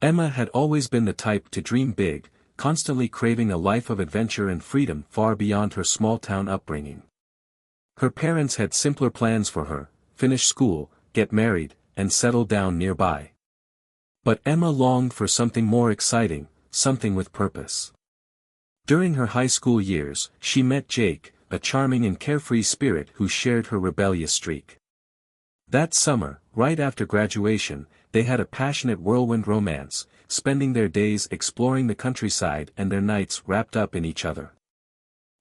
Emma had always been the type to dream big, constantly craving a life of adventure and freedom far beyond her small-town upbringing. Her parents had simpler plans for her: finish school, get married, and settle down nearby. But Emma longed for something more exciting, something with purpose. During her high school years, she met Jake, a charming and carefree spirit who shared her rebellious streak. That summer, right after graduation, they had a passionate whirlwind romance, spending their days exploring the countryside and their nights wrapped up in each other.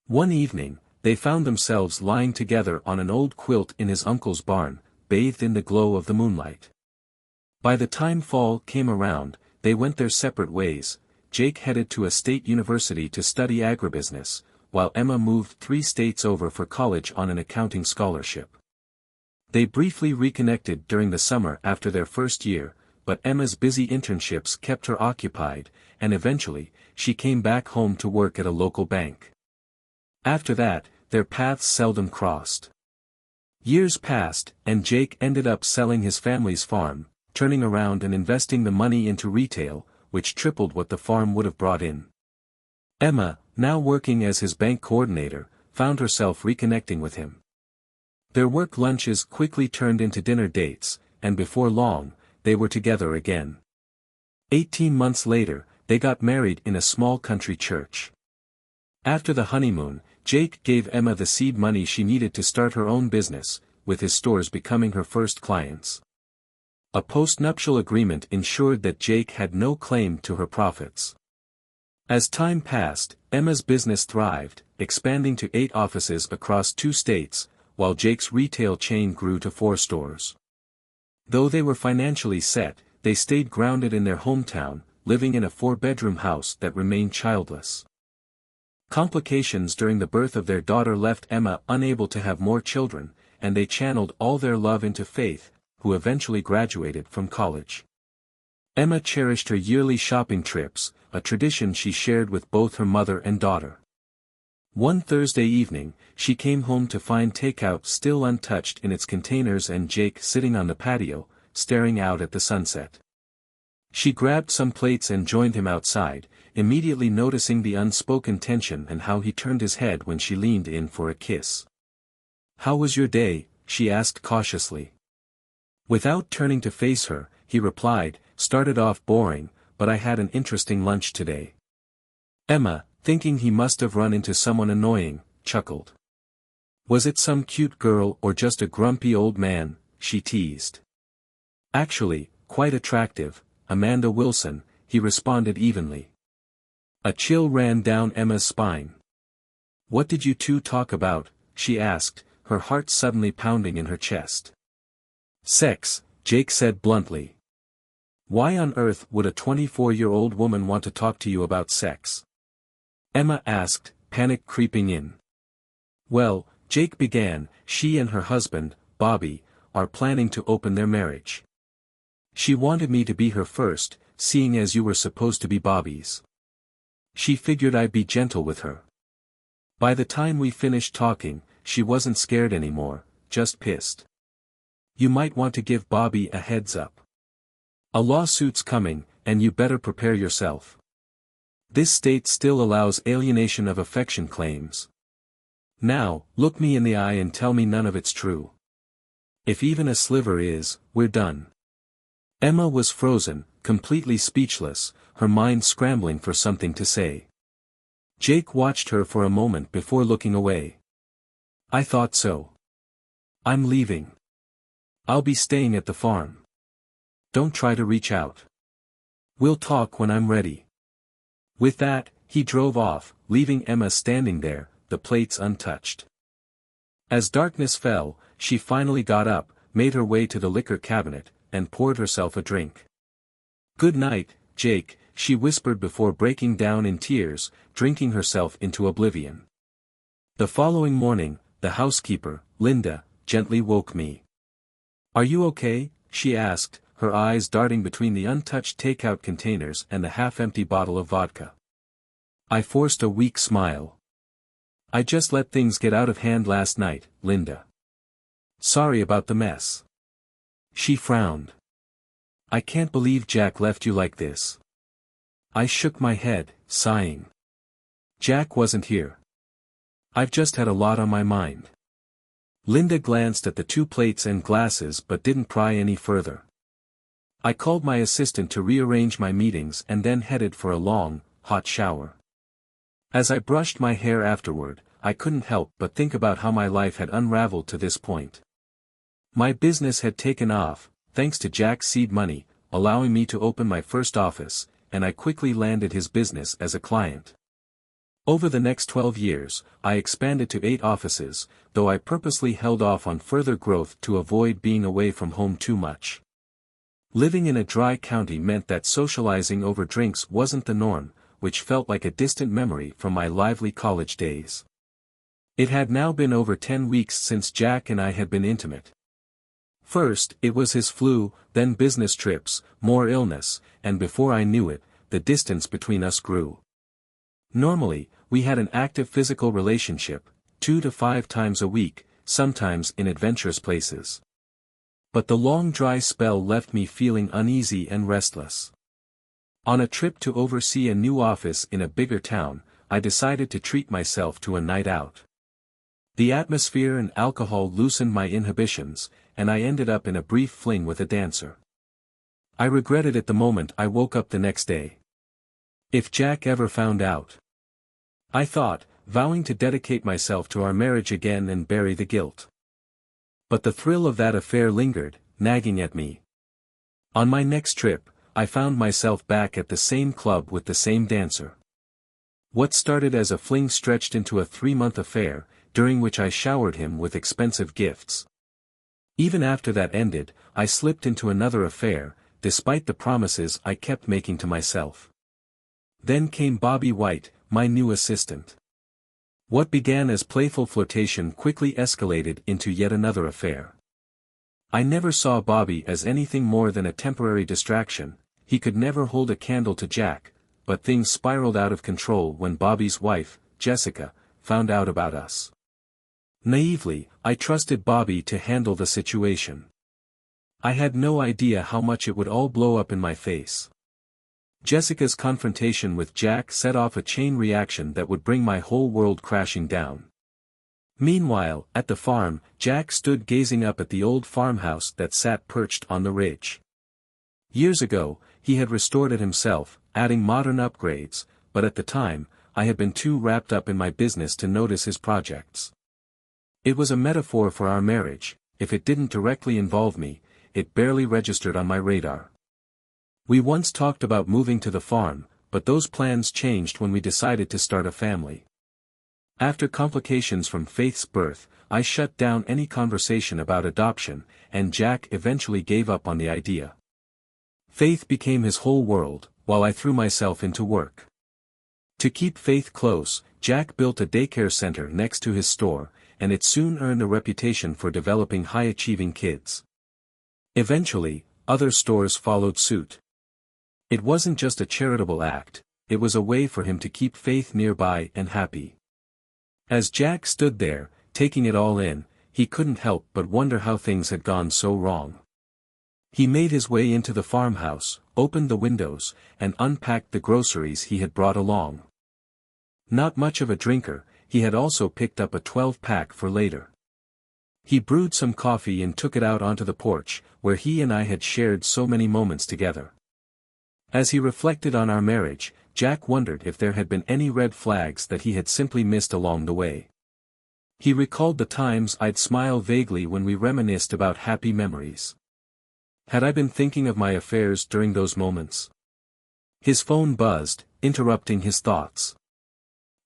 One evening, they found themselves lying together on an old quilt in his uncle's barn, bathed in the glow of the moonlight. By the time fall came around, they went their separate ways. Jake headed to a state university to study agribusiness, while Emma moved 3 states over for college on an accounting scholarship. They briefly reconnected during the summer after their first year, but Emma's busy internships kept her occupied, and eventually, she came back home to work at a local bank. After that, their paths seldom crossed. Years passed, and Jake ended up selling his family's farm, turning around and investing the money into retail, which tripled what the farm would have brought in. Emma, now working as his bank coordinator, found herself reconnecting with him. Their work lunches quickly turned into dinner dates, and before long, they were together again. 18 months later, they got married in a small country church. After the honeymoon, Jake gave Emma the seed money she needed to start her own business, with his stores becoming her first clients. A post-nuptial agreement ensured that Jake had no claim to her profits. As time passed, Emma's business thrived, expanding to 8 offices across 2 states, while Jake's retail chain grew to 4 stores. Though they were financially set, they stayed grounded in their hometown, living in a 4-bedroom house that remained childless. Complications during the birth of their daughter left Emma unable to have more children, and they channeled all their love into Faith, who eventually graduated from college. Emma cherished her yearly shopping trips, a tradition she shared with both her mother and daughter. One Thursday evening, she came home to find takeout still untouched in its containers and Jake sitting on the patio, staring out at the sunset. She grabbed some plates and joined him outside, immediately noticing the unspoken tension and how he turned his head when she leaned in for a kiss. "How was your day?" she asked cautiously. Without turning to face her, he replied, "Started off boring, but I had an interesting lunch today." Emma, thinking he must have run into someone annoying, chuckled. "Was it some cute girl or just a grumpy old man?" she teased. "Actually, quite attractive, Amanda Wilson," he responded evenly. A chill ran down Emma's spine. "What did you two talk about?" she asked, her heart suddenly pounding in her chest. "Sex," Jake said bluntly. "Why on earth would a 24-year-old woman want to talk to you about sex?" Emma asked, panic creeping in. "Well," Jake began, "she and her husband, Bobby, are planning to open their marriage. She wanted me to be her first, seeing as you were supposed to be Bobby's. She figured I'd be gentle with her." By the time we finished talking, she wasn't scared anymore, just pissed. "You might want to give Bobby a heads up. A lawsuit's coming, and you better prepare yourself. This state still allows alienation of affection claims. Now, look me in the eye and tell me none of it's true. If even a sliver is, we're done." Emma was frozen, completely speechless, her mind scrambling for something to say. Jake watched her for a moment before looking away. "I thought so. I'm leaving. I'll be staying at the farm. Don't try to reach out. We'll talk when I'm ready." With that, he drove off, leaving Emma standing there, the plates untouched. As darkness fell, she finally got up, made her way to the liquor cabinet, and poured herself a drink. "Good night, Jake," she whispered before breaking down in tears, drinking herself into oblivion. The following morning, the housekeeper, Linda, gently woke me. "Are you okay?" she asked, her eyes darting between the untouched takeout containers and the half-empty bottle of vodka. I forced a weak smile. "I just let things get out of hand last night, Linda. Sorry about the mess." She frowned. I can't believe Jack left you like this. I shook my head, sighing. Jack wasn't here. I've just had a lot on my mind. Linda glanced at the 2 plates and glasses but didn't pry any further. I called my assistant to rearrange my meetings and then headed for a long, hot shower. As I brushed my hair afterward, I couldn't help but think about how my life had unraveled to this point. My business had taken off, thanks to Jack's seed money, allowing me to open my first office, and I quickly landed his business as a client. Over the next 12 years, I expanded to 8 offices, though I purposely held off on further growth to avoid being away from home too much. Living in a dry county meant that socializing over drinks wasn't the norm, which felt like a distant memory from my lively college days. It had now been over 10 weeks since Jack and I had been intimate. First, it was his flu, then business trips, more illness, and before I knew it, the distance between us grew. Normally, we had an active physical relationship, 2 to 5 times a week, sometimes in adventurous places. But the long dry spell left me feeling uneasy and restless. On a trip to oversee a new office in a bigger town, I decided to treat myself to a night out. The atmosphere and alcohol loosened my inhibitions, and I ended up in a brief fling with a dancer. I regretted it the moment I woke up the next day. If Jack ever found out. I thought, vowing to dedicate myself to our marriage again and bury the guilt. But the thrill of that affair lingered, nagging at me. On my next trip, I found myself back at the same club with the same dancer. What started as a fling stretched into a 3-month affair, during which I showered him with expensive gifts. Even after that ended, I slipped into another affair, despite the promises I kept making to myself. Then came Bobby White, my new assistant. What began as playful flirtation quickly escalated into yet another affair. I never saw Bobby as anything more than a temporary distraction. He could never hold a candle to Jack, but things spiraled out of control when Bobby's wife, Jessica, found out about us. Naively, I trusted Bobby to handle the situation. I had no idea how much it would all blow up in my face. Jessica's confrontation with Jack set off a chain reaction that would bring my whole world crashing down. Meanwhile, at the farm, Jack stood gazing up at the old farmhouse that sat perched on the ridge. Years ago, he had restored it himself, adding modern upgrades, but at the time, I had been too wrapped up in my business to notice his projects. It was a metaphor for our marriage. If it didn't directly involve me, it barely registered on my radar. We once talked about moving to the farm, but those plans changed when we decided to start a family. After complications from Faith's birth, I shut down any conversation about adoption, and Jack eventually gave up on the idea. Faith became his whole world, while I threw myself into work. To keep Faith close, Jack built a daycare center next to his store, and it soon earned a reputation for developing high-achieving kids. Eventually, other stores followed suit. It wasn't just a charitable act, it was a way for him to keep Faith nearby and happy. As Jack stood there, taking it all in, he couldn't help but wonder how things had gone so wrong. He made his way into the farmhouse, opened the windows, and unpacked the groceries he had brought along. Not much of a drinker, he had also picked up a 12-pack for later. He brewed some coffee and took it out onto the porch, where he and I had shared so many moments together. As he reflected on our marriage, Jack wondered if there had been any red flags that he had simply missed along the way. He recalled the times I'd smile vaguely when we reminisced about happy memories. Had I been thinking of my affairs during those moments? His phone buzzed, interrupting his thoughts.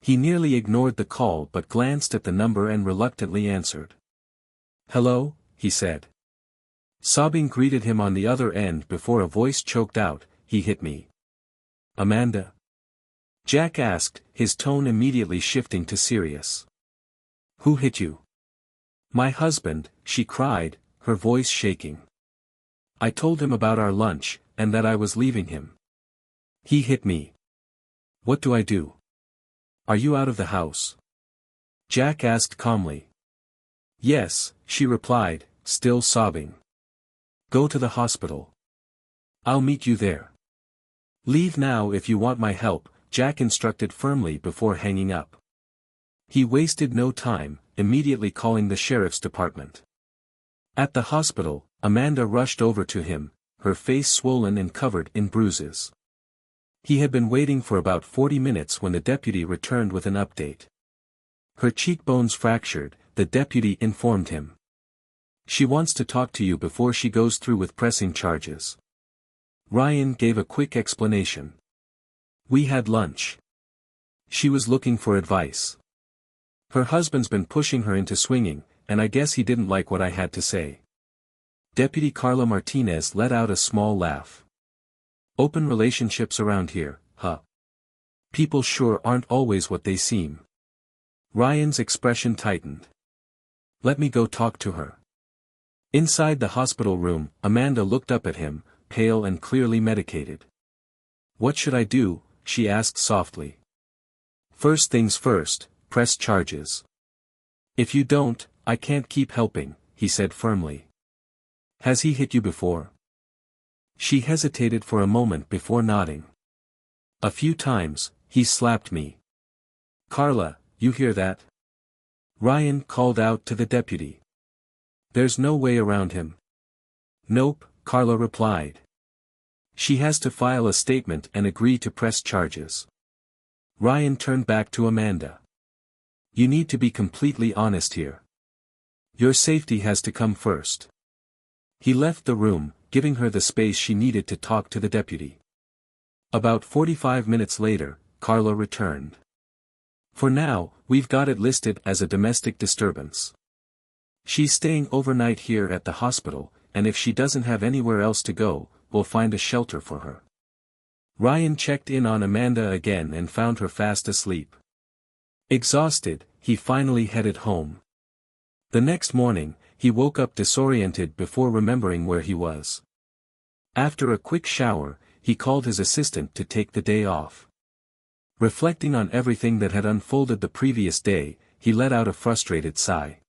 He nearly ignored the call but glanced at the number and reluctantly answered. "Hello," he said. Sobbing greeted him on the other end before a voice choked out, "He hit me." "Amanda?" Jack asked, his tone immediately shifting to serious. "Who hit you?" "My husband," she cried, her voice shaking. "I told him about our lunch, and that I was leaving him. He hit me. What do I do?" "Are you out of the house?" Jack asked calmly. "Yes," she replied, still sobbing. "Go to the hospital." I'll meet you there. Leave now if you want my help, Jack instructed firmly before hanging up. He wasted no time, immediately calling the sheriff's department. At the hospital, Amanda rushed over to him, her face swollen and covered in bruises. He had been waiting for about 40 minutes when the deputy returned with an update. Her cheekbones fractured, the deputy informed him. She wants to talk to you before she goes through with pressing charges. Ryan gave a quick explanation. We had lunch. She was looking for advice. Her husband's been pushing her into swinging, and I guess he didn't like what I had to say. Deputy Carla Martinez let out a small laugh. Open relationships around here, huh? People sure aren't always what they seem. Ryan's expression tightened. Let me go talk to her. Inside the hospital room, Amanda looked up at him, pale and clearly medicated. What should I do? She asked softly. First things first, press charges. If you don't, I can't keep helping, he said firmly. Has he hit you before? She hesitated for a moment before nodding. A few times, he slapped me. Carla, you hear that? Ryan called out to the deputy. There's no way around him. Nope, Carla replied. She has to file a statement and agree to press charges. Ryan turned back to Amanda. You need to be completely honest here. Your safety has to come first. He left the room, giving her the space she needed to talk to the deputy. About 45 minutes later, Carla returned. For now, we've got it listed as a domestic disturbance. She's staying overnight here at the hospital, and if she doesn't have anywhere else to go, we'll find a shelter for her. Ryan checked in on Amanda again and found her fast asleep. Exhausted, he finally headed home. The next morning, he woke up disoriented before remembering where he was. After a quick shower, he called his assistant to take the day off. Reflecting on everything that had unfolded the previous day, he let out a frustrated sigh.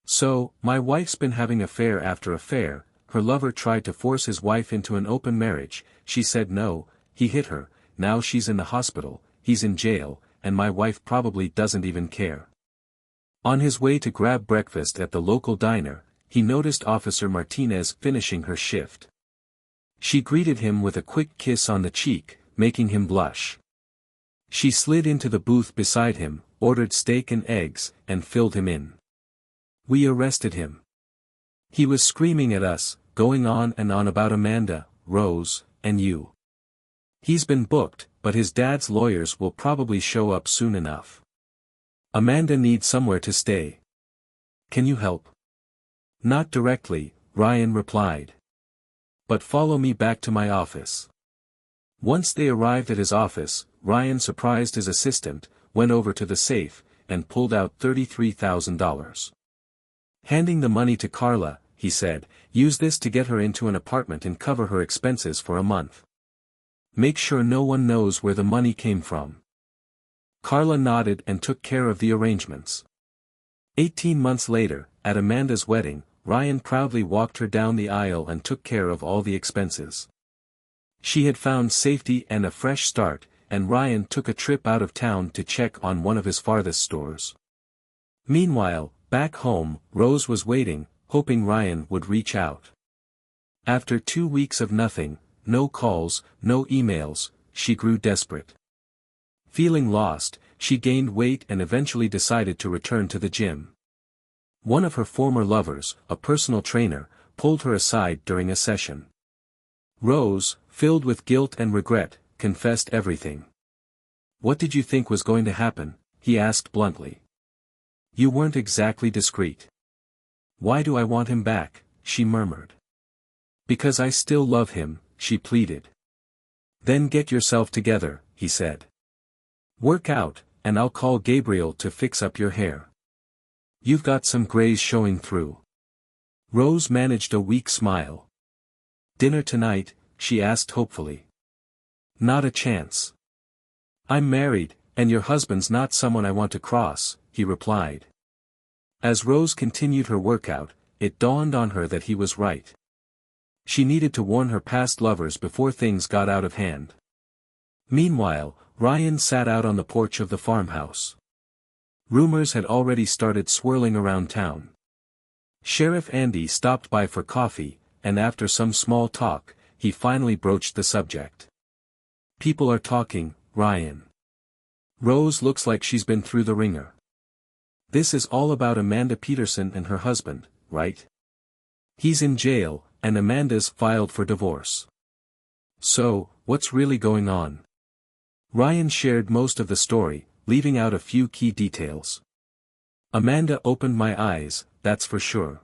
So, my wife's been having affair after affair. Her lover tried to force his wife into an open marriage, she said no, he hit her, now she's in the hospital, he's in jail, and my wife probably doesn't even care. On his way to grab breakfast at the local diner, he noticed Officer Martinez finishing her shift. She greeted him with a quick kiss on the cheek, making him blush. She slid into the booth beside him, ordered steak and eggs, and filled him in. We arrested him. He was screaming at us, going on and on about Amanda, Rose, and you. He's been booked, but his dad's lawyers will probably show up soon enough. Amanda needs somewhere to stay. Can you help? Not directly, Ryan replied. But follow me back to my office. Once they arrived at his office, Ryan surprised his assistant, went over to the safe, and pulled out $33,000. Handing the money to Carla, he said, use this to get her into an apartment and cover her expenses for a month. Make sure no one knows where the money came from. Carla nodded and took care of the arrangements. 18 months later, at Amanda's wedding, Ryan proudly walked her down the aisle and took care of all the expenses. She had found safety and a fresh start, and Ryan took a trip out of town to check on one of his farthest stores. Meanwhile, back home, Rose was waiting, hoping Ryan would reach out. After 2 weeks of nothing, no calls, no emails, she grew desperate. Feeling lost, she gained weight and eventually decided to return to the gym. One of her former lovers, a personal trainer, pulled her aside during a session. Rose, filled with guilt and regret, confessed everything. What did you think was going to happen? He asked bluntly. You weren't exactly discreet. Why do I want him back? She murmured. Because I still love him, she pleaded. Then get yourself together, he said. Work out, and I'll call Gabriel to fix up your hair. You've got some grays showing through. Rose managed a weak smile. Dinner tonight? She asked hopefully. Not a chance. I'm married, and your husband's not someone I want to cross, he replied. As Rose continued her workout, it dawned on her that he was right. She needed to warn her past lovers before things got out of hand. Meanwhile, Ryan sat out on the porch of the farmhouse. Rumors had already started swirling around town. Sheriff Andy stopped by for coffee, and after some small talk, he finally broached the subject. People are talking, Ryan. Rose looks like she's been through the ringer. This is all about Amanda Peterson and her husband, right? He's in jail, and Amanda's filed for divorce. So, what's really going on? Ryan shared most of the story, leaving out a few key details. Amanda opened my eyes, that's for sure.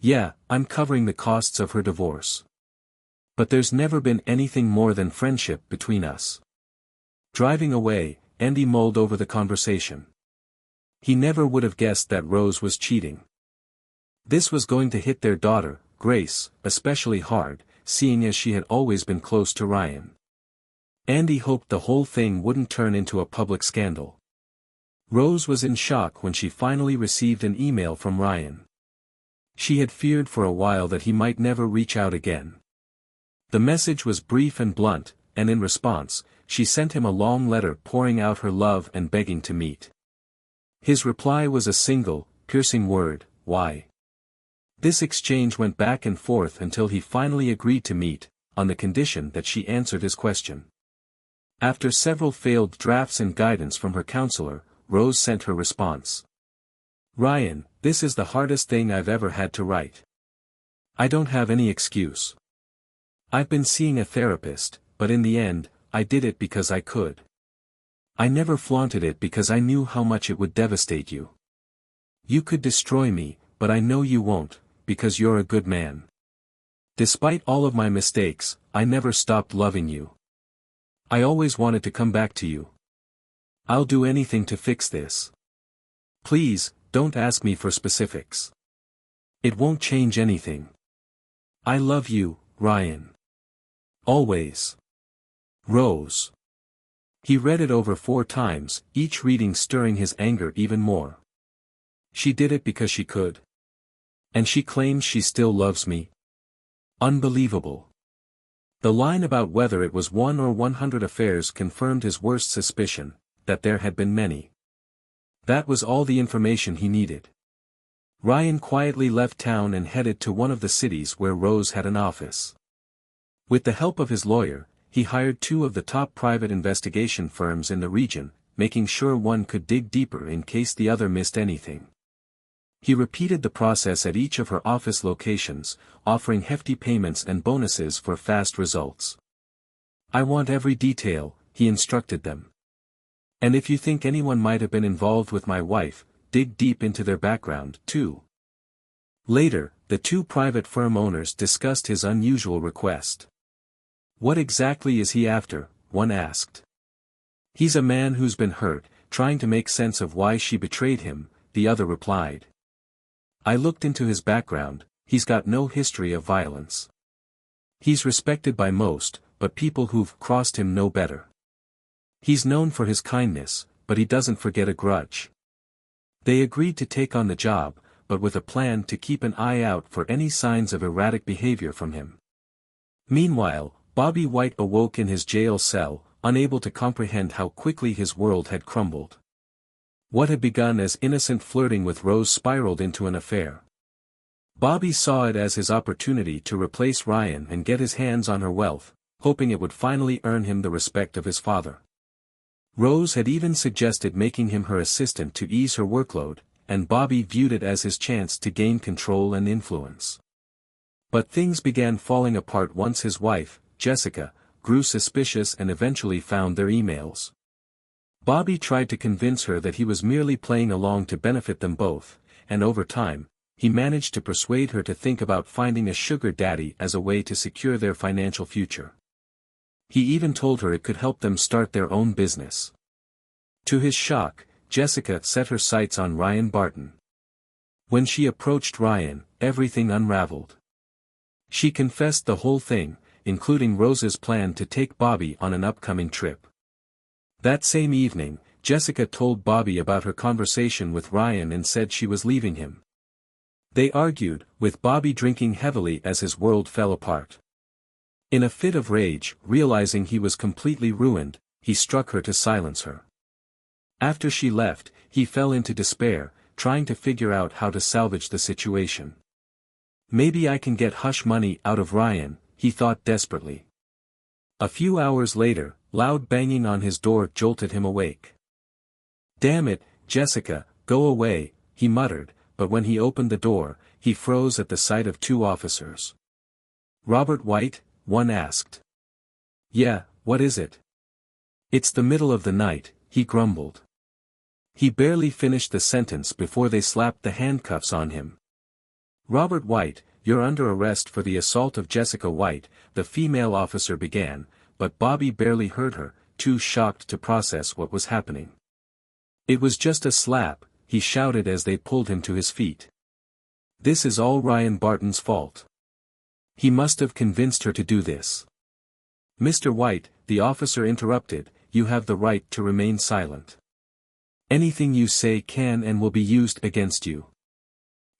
Yeah, I'm covering the costs of her divorce. But there's never been anything more than friendship between us. Driving away, Andy mulled over the conversation. He never would have guessed that Rose was cheating. This was going to hit their daughter, Grace, especially hard, seeing as she had always been close to Ryan. Andy hoped the whole thing wouldn't turn into a public scandal. Rose was in shock when she finally received an email from Ryan. She had feared for a while that he might never reach out again. The message was brief and blunt, and in response, she sent him a long letter pouring out her love and begging to meet. His reply was a single, piercing word, why? This exchange went back and forth until he finally agreed to meet, on the condition that she answered his question. After several failed drafts and guidance from her counselor, Rose sent her response. Ryan, this is the hardest thing I've ever had to write. I don't have any excuse. I've been seeing a therapist, but in the end, I did it because I could. I never flaunted it because I knew how much it would devastate you. You could destroy me, but I know you won't, because you're a good man. Despite all of my mistakes, I never stopped loving you. I always wanted to come back to you. I'll do anything to fix this. Please, don't ask me for specifics. It won't change anything. I love you, Ryan. Always. Rose. He read it over 4 times, each reading stirring his anger even more. She did it because she could. And she claims she still loves me. Unbelievable. The line about whether it was 1 or 100 affairs confirmed his worst suspicion, that there had been many. That was all the information he needed. Ryan quietly left town and headed to one of the cities where Rose had an office. With the help of his lawyer, he hired 2 of the top private investigation firms in the region, making sure one could dig deeper in case the other missed anything. He repeated the process at each of her office locations, offering hefty payments and bonuses for fast results. I want every detail, he instructed them. And if you think anyone might have been involved with my wife, dig deep into their background, too. Later, the 2 private firm owners discussed his unusual request. What exactly is he after? One asked. He's a man who's been hurt, trying to make sense of why she betrayed him, the other replied. I looked into his background, he's got no history of violence. He's respected by most, but people who've crossed him know better. He's known for his kindness, but he doesn't forget a grudge. They agreed to take on the job, but with a plan to keep an eye out for any signs of erratic behavior from him. Meanwhile, Bobby White awoke in his jail cell, unable to comprehend how quickly his world had crumbled. What had begun as innocent flirting with Rose spiraled into an affair. Bobby saw it as his opportunity to replace Ryan and get his hands on her wealth, hoping it would finally earn him the respect of his father. Rose had even suggested making him her assistant to ease her workload, and Bobby viewed it as his chance to gain control and influence. But things began falling apart once his wife, Jessica, grew suspicious and eventually found their emails. Bobby tried to convince her that he was merely playing along to benefit them both, and over time, he managed to persuade her to think about finding a sugar daddy as a way to secure their financial future. He even told her it could help them start their own business. To his shock, Jessica set her sights on Ryan Barton. When she approached Ryan, everything unraveled. She confessed the whole thing, including Rose's plan to take Bobby on an upcoming trip. That same evening, Jessica told Bobby about her conversation with Ryan and said she was leaving him. They argued, with Bobby drinking heavily as his world fell apart. In a fit of rage, realizing he was completely ruined, he struck her to silence her. After she left, he fell into despair, trying to figure out how to salvage the situation. Maybe I can get hush money out of Ryan, he thought desperately. A few hours later, loud banging on his door jolted him awake. "Damn it, Jessica, go away," he muttered, but when he opened the door, he froze at the sight of two officers. "Robert White?" one asked. "Yeah, what is it?" "It's the middle of the night," he grumbled. He barely finished the sentence before they slapped the handcuffs on him. "Robert White, you're under arrest for the assault of Jessica White," the female officer began, but Bobby barely heard her, too shocked to process what was happening. "It was just a slap," he shouted as they pulled him to his feet. "This is all Ryan Barton's fault. He must have convinced her to do this." "Mr. White," the officer interrupted, "you have the right to remain silent. Anything you say can and will be used against you."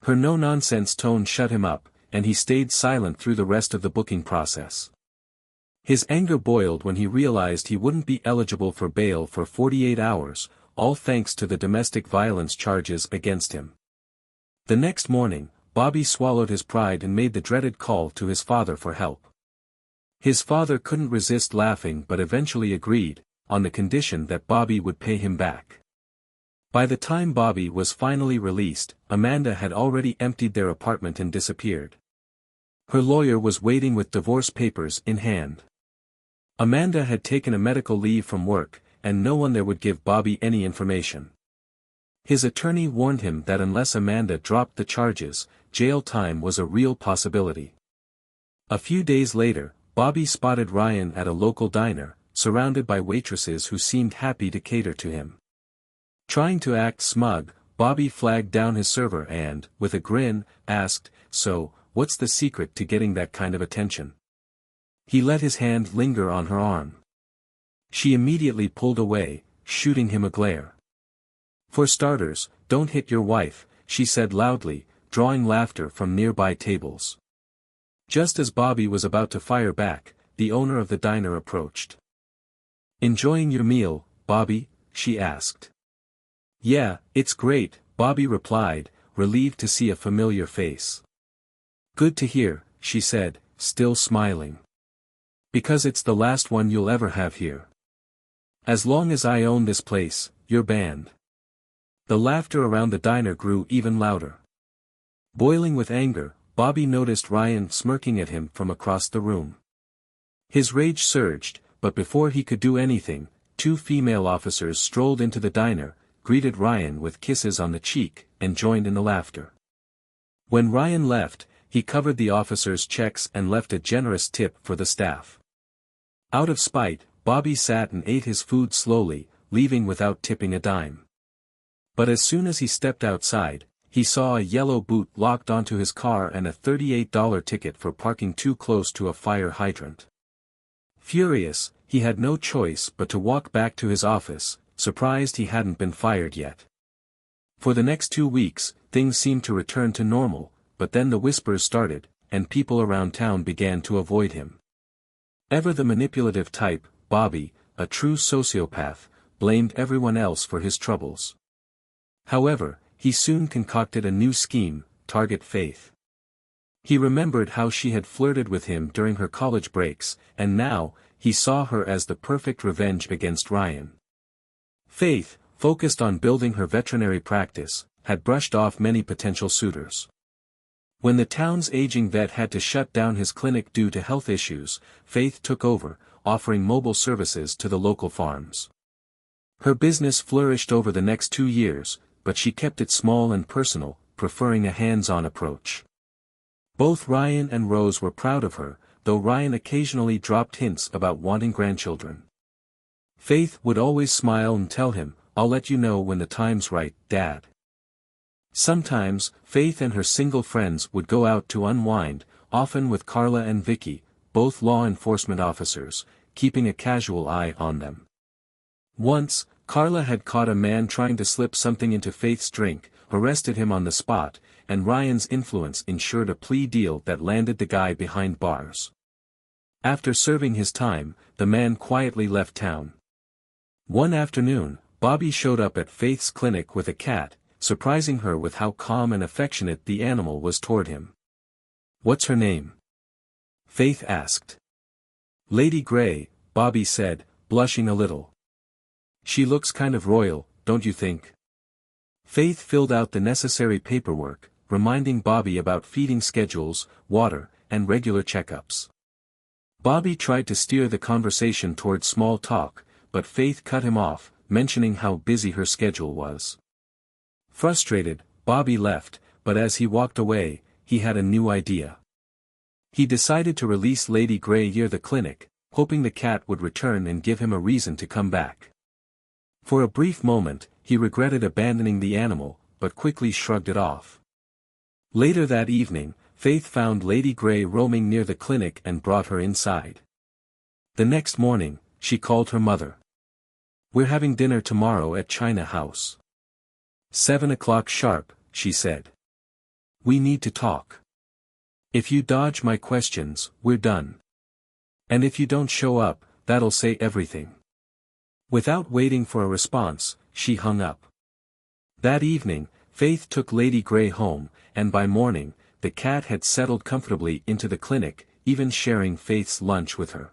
Her no-nonsense tone shut him up, and he stayed silent through the rest of the booking process. His anger boiled when he realized he wouldn't be eligible for bail for 48 hours, all thanks to the domestic violence charges against him. The next morning, Bobby swallowed his pride and made the dreaded call to his father for help. His father couldn't resist laughing but eventually agreed, on the condition that Bobby would pay him back. By the time Bobby was finally released, Amanda had already emptied their apartment and disappeared. Her lawyer was waiting with divorce papers in hand. Amanda had taken a medical leave from work, and no one there would give Bobby any information. His attorney warned him that unless Amanda dropped the charges, jail time was a real possibility. A few days later, Bobby spotted Ryan at a local diner, surrounded by waitresses who seemed happy to cater to him. Trying to act smug, Bobby flagged down his server and, with a grin, asked, "So, what's the secret to getting that kind of attention?" He let his hand linger on her arm. She immediately pulled away, shooting him a glare. "For starters, don't hit your wife," she said loudly, drawing laughter from nearby tables. Just as Bobby was about to fire back, the owner of the diner approached. "Enjoying your meal, Bobby?" she asked. "Yeah, it's great," Bobby replied, relieved to see a familiar face. "Good to hear," she said, still smiling. "Because it's the last one you'll ever have here. As long as I own this place, you're banned." The laughter around the diner grew even louder. Boiling with anger, Bobby noticed Ryan smirking at him from across the room. His rage surged, but before he could do anything, two female officers strolled into the diner, greeted Ryan with kisses on the cheek, and joined in the laughter. When Ryan left, he covered the officers' checks and left a generous tip for the staff. Out of spite, Bobby sat and ate his food slowly, leaving without tipping a dime. But as soon as he stepped outside, he saw a yellow boot locked onto his car and a $38 ticket for parking too close to a fire hydrant. Furious, he had no choice but to walk back to his office, surprised he hadn't been fired yet. For the next 2 weeks, things seemed to return to normal, but then the whispers started, and people around town began to avoid him. Ever the manipulative type, Bobby, a true sociopath, blamed everyone else for his troubles. However, he soon concocted a new scheme: target Faith. He remembered how she had flirted with him during her college breaks, and now, he saw her as the perfect revenge against Ryan. Faith, focused on building her veterinary practice, had brushed off many potential suitors. When the town's aging vet had to shut down his clinic due to health issues, Faith took over, offering mobile services to the local farms. Her business flourished over the next 2 years, but she kept it small and personal, preferring a hands-on approach. Both Ryan and Rose were proud of her, though Ryan occasionally dropped hints about wanting grandchildren. Faith would always smile and tell him, "I'll let you know when the time's right, Dad." Sometimes, Faith and her single friends would go out to unwind, often with Carla and Vicky, both law enforcement officers, keeping a casual eye on them. Once, Carla had caught a man trying to slip something into Faith's drink, arrested him on the spot, and Ryan's influence ensured a plea deal that landed the guy behind bars. After serving his time, the man quietly left town. One afternoon, Bobby showed up at Faith's clinic with a cat, surprising her with how calm and affectionate the animal was toward him. "What's her name?" Faith asked. "Lady Grey," Bobby said, blushing a little. "She looks kind of royal, don't you think?" Faith filled out the necessary paperwork, reminding Bobby about feeding schedules, water, and regular checkups. Bobby tried to steer the conversation toward small talk, but Faith cut him off, mentioning how busy her schedule was. Frustrated, Bobby left, but as he walked away, he had a new idea. He decided to release Lady Grey near the clinic, hoping the cat would return and give him a reason to come back. For a brief moment, he regretted abandoning the animal, but quickly shrugged it off. Later that evening, Faith found Lady Grey roaming near the clinic and brought her inside. The next morning, she called her mother. "We're having dinner tomorrow at China House. 7 o'clock sharp," she said. "We need to talk. If you dodge my questions, we're done. And if you don't show up, that'll say everything." Without waiting for a response, she hung up. That evening, Faith took Lady Grey home, and by morning, the cat had settled comfortably into the clinic, even sharing Faith's lunch with her.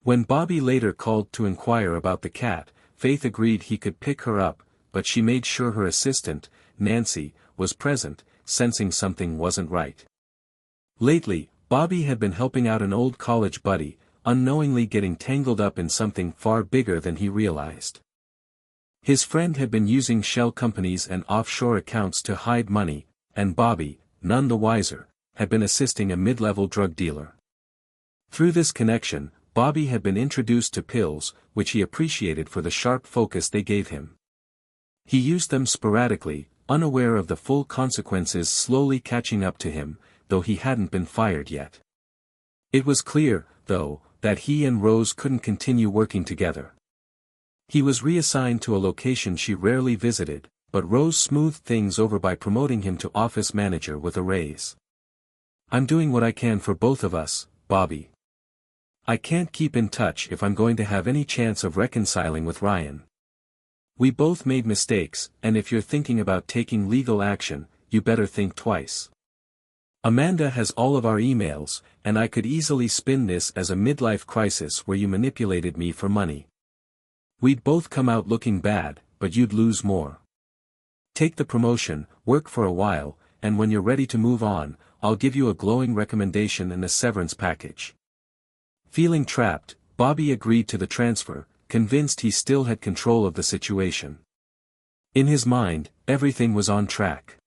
When Bobby later called to inquire about the cat, Faith agreed he could pick her up, but she made sure her assistant, Nancy, was present, sensing something wasn't right. Lately, Bobby had been helping out an old college buddy, unknowingly getting tangled up in something far bigger than he realized. His friend had been using shell companies and offshore accounts to hide money, and Bobby, none the wiser, had been assisting a mid-level drug dealer. Through this connection, Bobby had been introduced to pills, which he appreciated for the sharp focus they gave him. He used them sporadically, unaware of the full consequences slowly catching up to him, though he hadn't been fired yet. It was clear, though, that he and Rose couldn't continue working together. He was reassigned to a location she rarely visited, but Rose smoothed things over by promoting him to office manager with a raise. "I'm doing what I can for both of us, Bobby. I can't keep in touch if I'm going to have any chance of reconciling with Ryan. We both made mistakes, and if you're thinking about taking legal action, you better think twice. Amanda has all of our emails, and I could easily spin this as a midlife crisis where you manipulated me for money. We'd both come out looking bad, but you'd lose more. Take the promotion, work for a while, and when you're ready to move on, I'll give you a glowing recommendation and a severance package." Feeling trapped, Bobby agreed to the transfer, convinced he still had control of the situation. In his mind, everything was on track.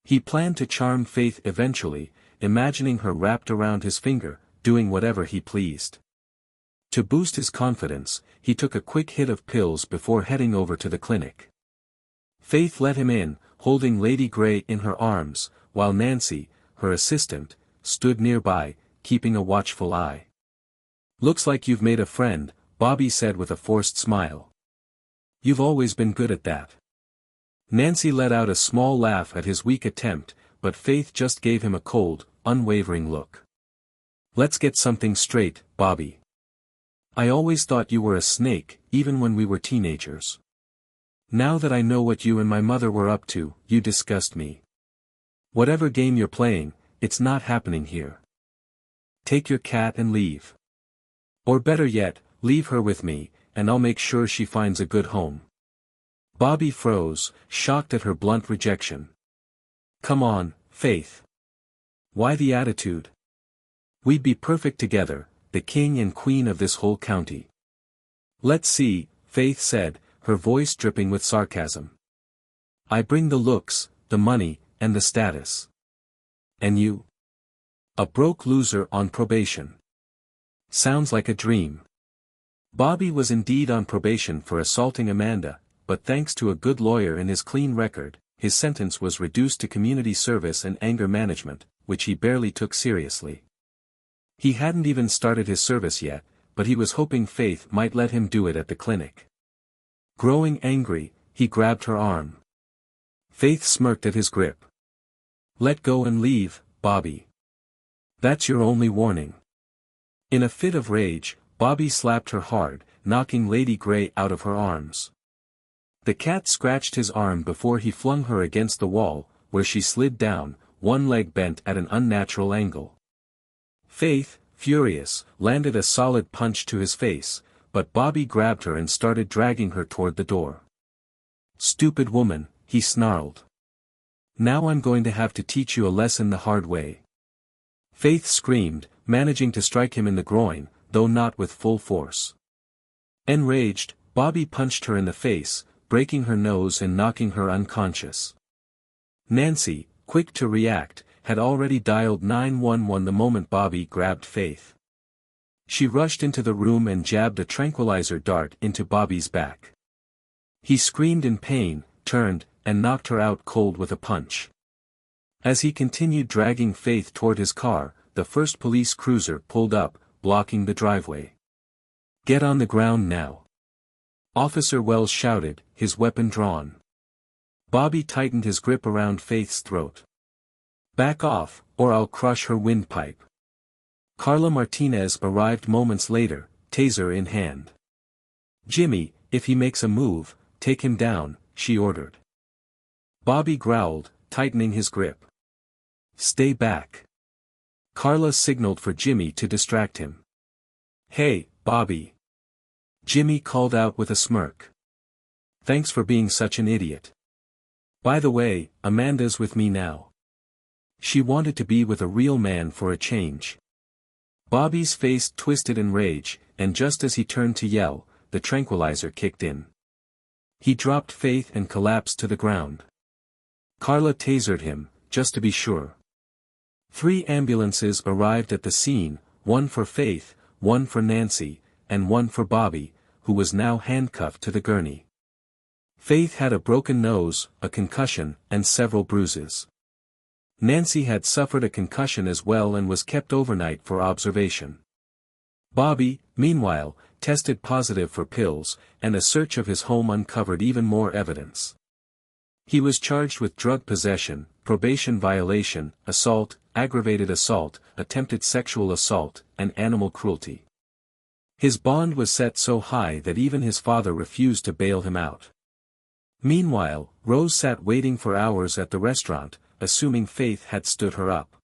He planned to charm Faith eventually, imagining her wrapped around his finger, doing whatever he pleased. To boost his confidence, he took a quick hit of pills before heading over to the clinic. Faith let him in, holding Lady Grey in her arms, while Nancy, her assistant, stood nearby, keeping a watchful eye. "Looks like you've made a friend," Bobby said with a forced smile. "You've always been good at that." Nancy let out a small laugh at his weak attempt, but Faith just gave him a cold, unwavering look. "Let's get something straight, Bobby. I always thought you were a snake, even when we were teenagers. Now that I know what you and my mother were up to, you disgust me. Whatever game you're playing, it's not happening here. Take your cat and leave. Or better yet, leave her with me, and I'll make sure she finds a good home." Bobby froze, shocked at her blunt rejection. "Come on, Faith. Why the attitude? We'd be perfect together, the king and queen of this whole county." "Let's see," Faith said, her voice dripping with sarcasm. "I bring the looks, the money, and the status. And you? A broke loser on probation. Sounds like a dream." Bobby was indeed on probation for assaulting Amanda, but thanks to a good lawyer and his clean record, his sentence was reduced to community service and anger management, which he barely took seriously. He hadn't even started his service yet, but he was hoping Faith might let him do it at the clinic. Growing angry, he grabbed her arm. Faith smirked at his grip. Let go and leave, Bobby. That's your only warning. In a fit of rage, Bobby slapped her hard, knocking Lady Grey out of her arms. The cat scratched his arm before he flung her against the wall, where she slid down, one leg bent at an unnatural angle. Faith, furious, landed a solid punch to his face, but Bobby grabbed her and started dragging her toward the door. Stupid woman, he snarled. Now I'm going to have to teach you a lesson the hard way. Faith screamed, managing to strike him in the groin, though not with full force. Enraged, Bobby punched her in the face, breaking her nose and knocking her unconscious. Nancy, quick to react, had already dialed 911 the moment Bobby grabbed Faith. She rushed into the room and jabbed a tranquilizer dart into Bobby's back. He screamed in pain, turned, and knocked her out cold with a punch. As he continued dragging Faith toward his car, the first police cruiser pulled up, blocking the driveway. Get on the ground now. Officer Wells shouted, his weapon drawn. Bobby tightened his grip around Faith's throat. Back off, or I'll crush her windpipe. Carla Martinez arrived moments later, taser in hand. Jimmy, if he makes a move, take him down, she ordered. Bobby growled, tightening his grip. Stay back. Carla signaled for Jimmy to distract him. Hey, Bobby. Jimmy called out with a smirk. Thanks for being such an idiot. By the way, Amanda's with me now. She wanted to be with a real man for a change. Bobby's face twisted in rage, and just as he turned to yell, the tranquilizer kicked in. He dropped Faith and collapsed to the ground. Carla tasered him, just to be sure. 3 ambulances arrived at the scene, one for Faith, one for Nancy, and one for Bobby, who was now handcuffed to the gurney. Faith had a broken nose, a concussion, and several bruises. Nancy had suffered a concussion as well and was kept overnight for observation. Bobby, meanwhile, tested positive for pills, and a search of his home uncovered even more evidence. He was charged with drug possession, probation violation, assault, aggravated assault, attempted sexual assault, and animal cruelty. His bond was set so high that even his father refused to bail him out. Meanwhile, Rose sat waiting for hours at the restaurant, assuming Faith had stood her up.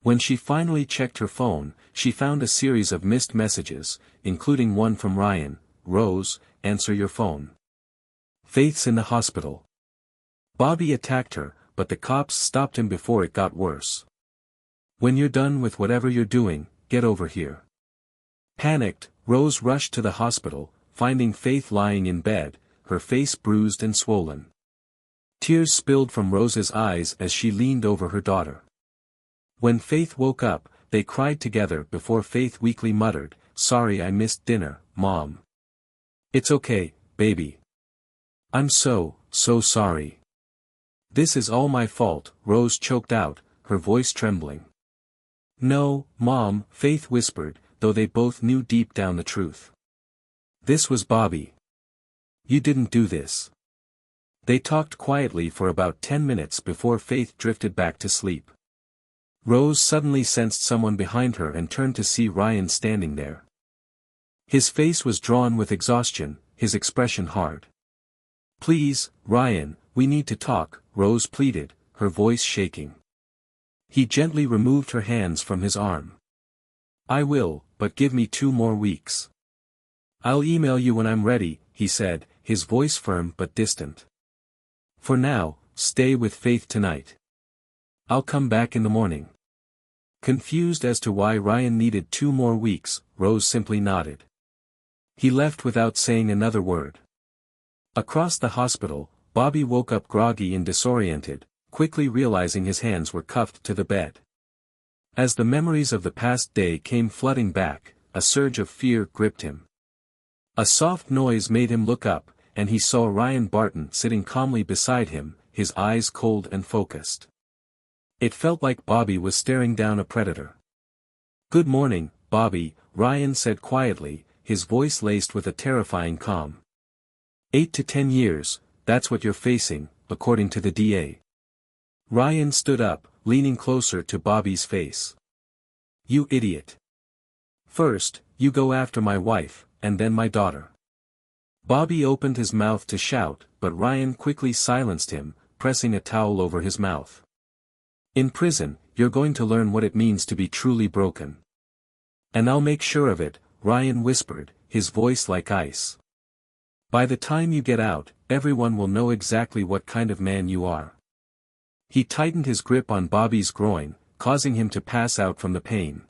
When she finally checked her phone, she found a series of missed messages, including one from Ryan. Rose, answer your phone. Faith's in the hospital. Bobby attacked her, but the cops stopped him before it got worse. When you're done with whatever you're doing, get over here. Panicked, Rose rushed to the hospital, finding Faith lying in bed, her face bruised and swollen. Tears spilled from Rose's eyes as she leaned over her daughter. When Faith woke up, they cried together before Faith weakly muttered, "Sorry I missed dinner, Mom." "It's okay, baby. I'm so sorry. This is all my fault," Rose choked out, her voice trembling. "No, Mom," Faith whispered, though they both knew deep down the truth. "This was Bobby. You didn't do this." They talked quietly for about 10 minutes before Faith drifted back to sleep. Rose suddenly sensed someone behind her and turned to see Ryan standing there. His face was drawn with exhaustion, his expression hard. "Please, Ryan, we need to talk," Rose pleaded, her voice shaking. He gently removed her hands from his arm. "I will, but give me 2 more weeks. I'll email you when I'm ready," he said, his voice firm but distant. "For now, stay with Faith tonight. I'll come back in the morning." Confused as to why Ryan needed 2 more weeks, Rose simply nodded. He left without saying another word. Across the hospital, Bobby woke up groggy and disoriented, quickly realizing his hands were cuffed to the bed. As the memories of the past day came flooding back, a surge of fear gripped him. A soft noise made him look up, and he saw Ryan Barton sitting calmly beside him, his eyes cold and focused. It felt like Bobby was staring down a predator. "Good morning, Bobby," Ryan said quietly, his voice laced with a terrifying calm. 8 to 10 years, that's what you're facing, according to the DA. Ryan stood up, leaning closer to Bobby's face. You idiot. First, you go after my wife, and then my daughter. Bobby opened his mouth to shout, but Ryan quickly silenced him, pressing a towel over his mouth. In prison, you're going to learn what it means to be truly broken. And I'll make sure of it, Ryan whispered, his voice like ice. By the time you get out, everyone will know exactly what kind of man you are. He tightened his grip on Bobby's groin, causing him to pass out from the pain.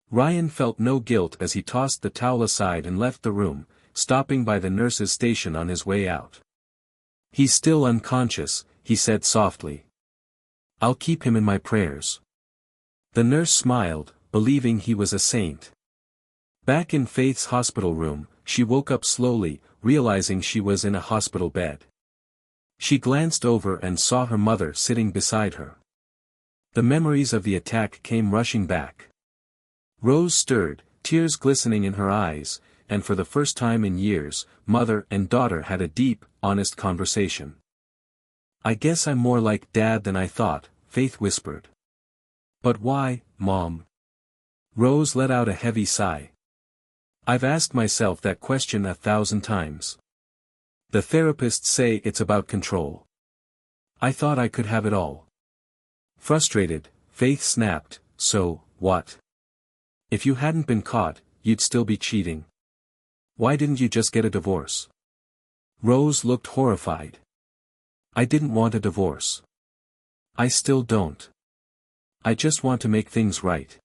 Ryan felt no guilt as he tossed the towel aside and left the room, stopping by the nurse's station on his way out. He's still unconscious, he said softly. I'll keep him in my prayers. The nurse smiled, believing he was a saint. Back in Faith's hospital room, she woke up slowly, realizing she was in a hospital bed. She glanced over and saw her mother sitting beside her. The memories of the attack came rushing back. Rose stirred, tears glistening in her eyes, and for the first time in years, mother and daughter had a deep, honest conversation. I guess I'm more like Dad than I thought, Faith whispered. But why, Mom? Rose let out a heavy sigh. I've asked myself that question 1,000 times. The therapists say it's about control. I thought I could have it all. Frustrated, Faith snapped, so, what? If you hadn't been caught, you'd still be cheating. Why didn't you just get a divorce? Rose looked horrified. I didn't want a divorce. I still don't. I just want to make things right.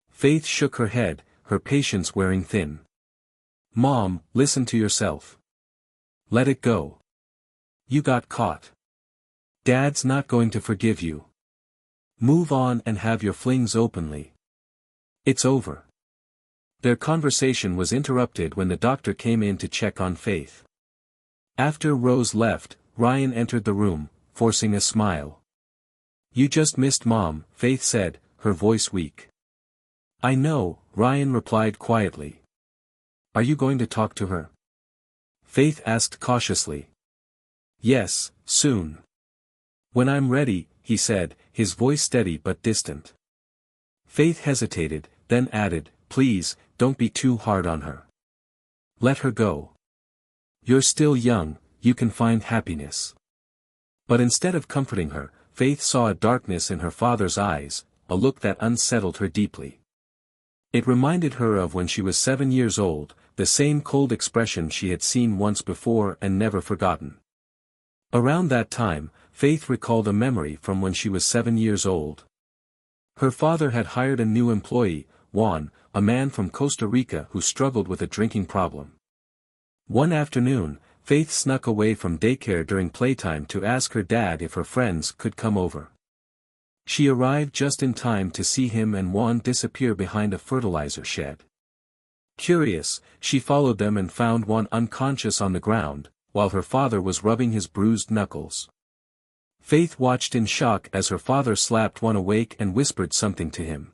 Faith shook her head, her patience wearing thin. Mom, listen to yourself. Let it go. You got caught. Dad's not going to forgive you. Move on and have your flings openly. It's over. Their conversation was interrupted when the doctor came in to check on Faith. After Rose left, Ryan entered the room, forcing a smile. You just missed Mom, Faith said, her voice weak. I know, Ryan replied quietly. Are you going to talk to her? Faith asked cautiously. Yes, soon. When I'm ready, he said, his voice steady but distant. Faith hesitated, then added, please, don't be too hard on her. Let her go. You're still young, you can find happiness. But instead of comforting her, Faith saw a darkness in her father's eyes, a look that unsettled her deeply. It reminded her of when she was 7 years old, the same cold expression she had seen once before and never forgotten. Around that time, Faith recalled a memory from when she was 7 years old. Her father had hired a new employee, Juan, a man from Costa Rica who struggled with a drinking problem. One afternoon, Faith snuck away from daycare during playtime to ask her dad if her friends could come over. She arrived just in time to see him and Juan disappear behind a fertilizer shed. Curious, she followed them and found Juan unconscious on the ground, while her father was rubbing his bruised knuckles. Faith watched in shock as her father slapped Juan awake and whispered something to him.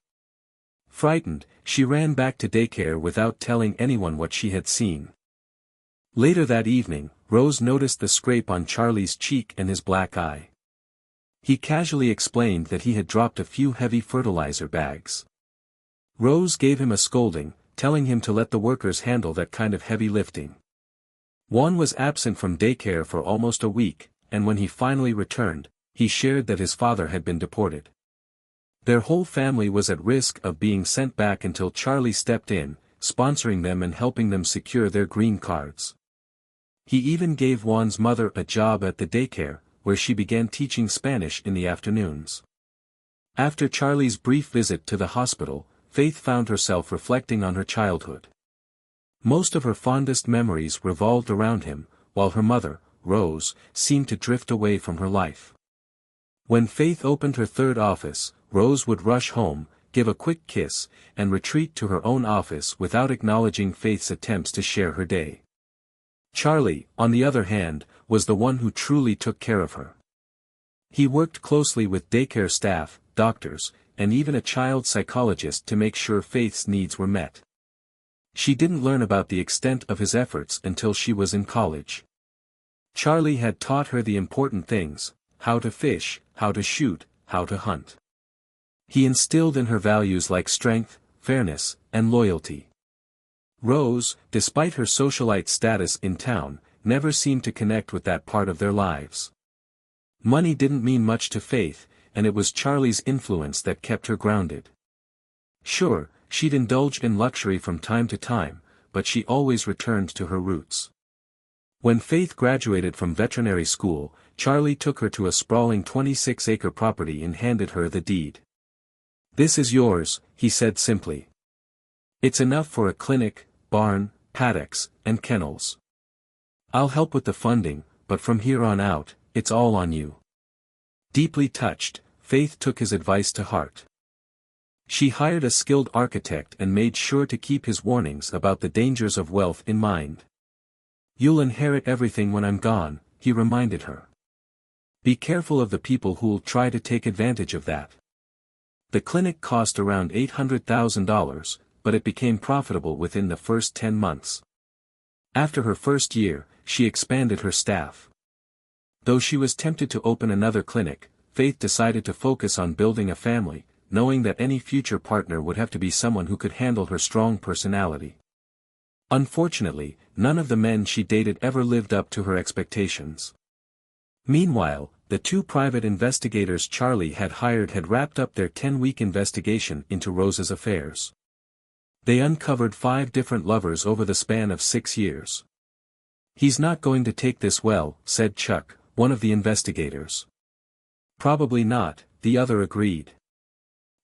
Frightened, she ran back to daycare without telling anyone what she had seen. Later that evening, Rose noticed the scrape on Charlie's cheek and his black eye. He casually explained that he had dropped a few heavy fertilizer bags. Rose gave him a scolding, telling him to let the workers handle that kind of heavy lifting. Juan was absent from daycare for almost a week, and when he finally returned, he shared that his father had been deported. Their whole family was at risk of being sent back until Charlie stepped in, sponsoring them and helping them secure their green cards. He even gave Juan's mother a job at the daycare, where she began teaching Spanish in the afternoons. After Charlie's brief visit to the hospital, Faith found herself reflecting on her childhood. Most of her fondest memories revolved around him, while her mother, Rose, seemed to drift away from her life. When Faith opened her third office, Rose would rush home, give a quick kiss, and retreat to her own office without acknowledging Faith's attempts to share her day. Charlie, on the other hand, was the one who truly took care of her. He worked closely with daycare staff, doctors, and even a child psychologist to make sure Faith's needs were met. She didn't learn about the extent of his efforts until she was in college. Charlie had taught her the important things: how to fish, how to shoot, how to hunt. He instilled in her values like strength, fairness, and loyalty. Rose, despite her socialite status in town, never seemed to connect with that part of their lives. Money didn't mean much to Faith, and it was Charlie's influence that kept her grounded. Sure, she'd indulge in luxury from time to time, but she always returned to her roots. When Faith graduated from veterinary school, Charlie took her to a sprawling 26-acre property and handed her the deed. "This is yours," he said simply. "It's enough for a clinic, barn, paddocks, and kennels. I'll help with the funding, but from here on out, it's all on you." Deeply touched, Faith took his advice to heart. She hired a skilled architect and made sure to keep his warnings about the dangers of wealth in mind. "You'll inherit everything when I'm gone," he reminded her. "Be careful of the people who'll try to take advantage of that." The clinic cost around $800,000, but it became profitable within the first 10 months. After her first year, she expanded her staff. Though she was tempted to open another clinic, Faith decided to focus on building a family, knowing that any future partner would have to be someone who could handle her strong personality. Unfortunately, none of the men she dated ever lived up to her expectations. Meanwhile, the 2 private investigators Charlie had hired had wrapped up their 10-week investigation into Rose's affairs. They uncovered 5 different lovers over the span of 6 years. "He's not going to take this well," said Chuck, one of the investigators. "Probably not," the other agreed.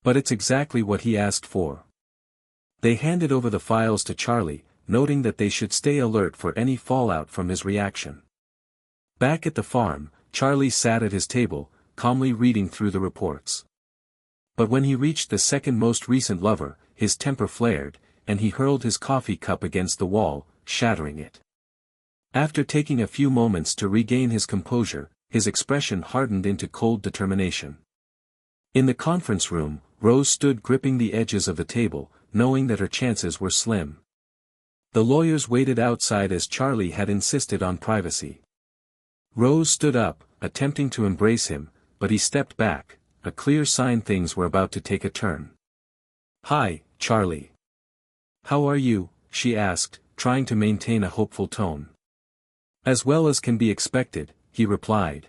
"But it's exactly what he asked for." They handed over the files to Charlie, noting that they should stay alert for any fallout from his reaction. Back at the farm, Charlie sat at his table, calmly reading through the reports. But when he reached the second most recent lover, his temper flared, and he hurled his coffee cup against the wall, shattering it. After taking a few moments to regain his composure, his expression hardened into cold determination. In the conference room, Rose stood gripping the edges of the table, knowing that her chances were slim. The lawyers waited outside as Charlie had insisted on privacy. Rose stood up, attempting to embrace him, but he stepped back, a clear sign things were about to take a turn. "Hi, Charlie. How are you?" she asked, trying to maintain a hopeful tone. "As well as can be expected," he replied.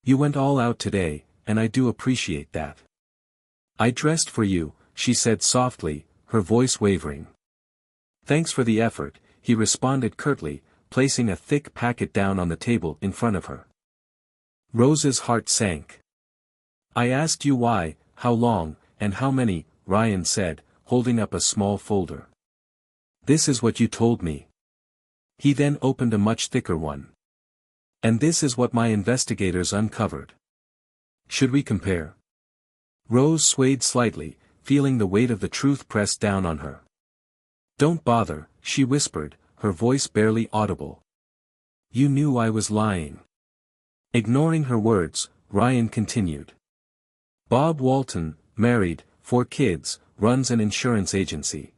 "You went all out today, and I do appreciate that." "I dressed for you," she said softly, her voice wavering. "Thanks for the effort," he responded curtly, placing a thick packet down on the table in front of her. Rose's heart sank. "I asked you why, how long, and how many," Ryan said, holding up a small folder. "This is what you told me." He then opened a much thicker one. "And this is what my investigators uncovered. Should we compare?" Rose swayed slightly, feeling the weight of the truth pressed down on her. "Don't bother," she whispered, her voice barely audible. "You knew I was lying." Ignoring her words, Ryan continued. "Bob Walton, married, 4 kids, runs an insurance agency.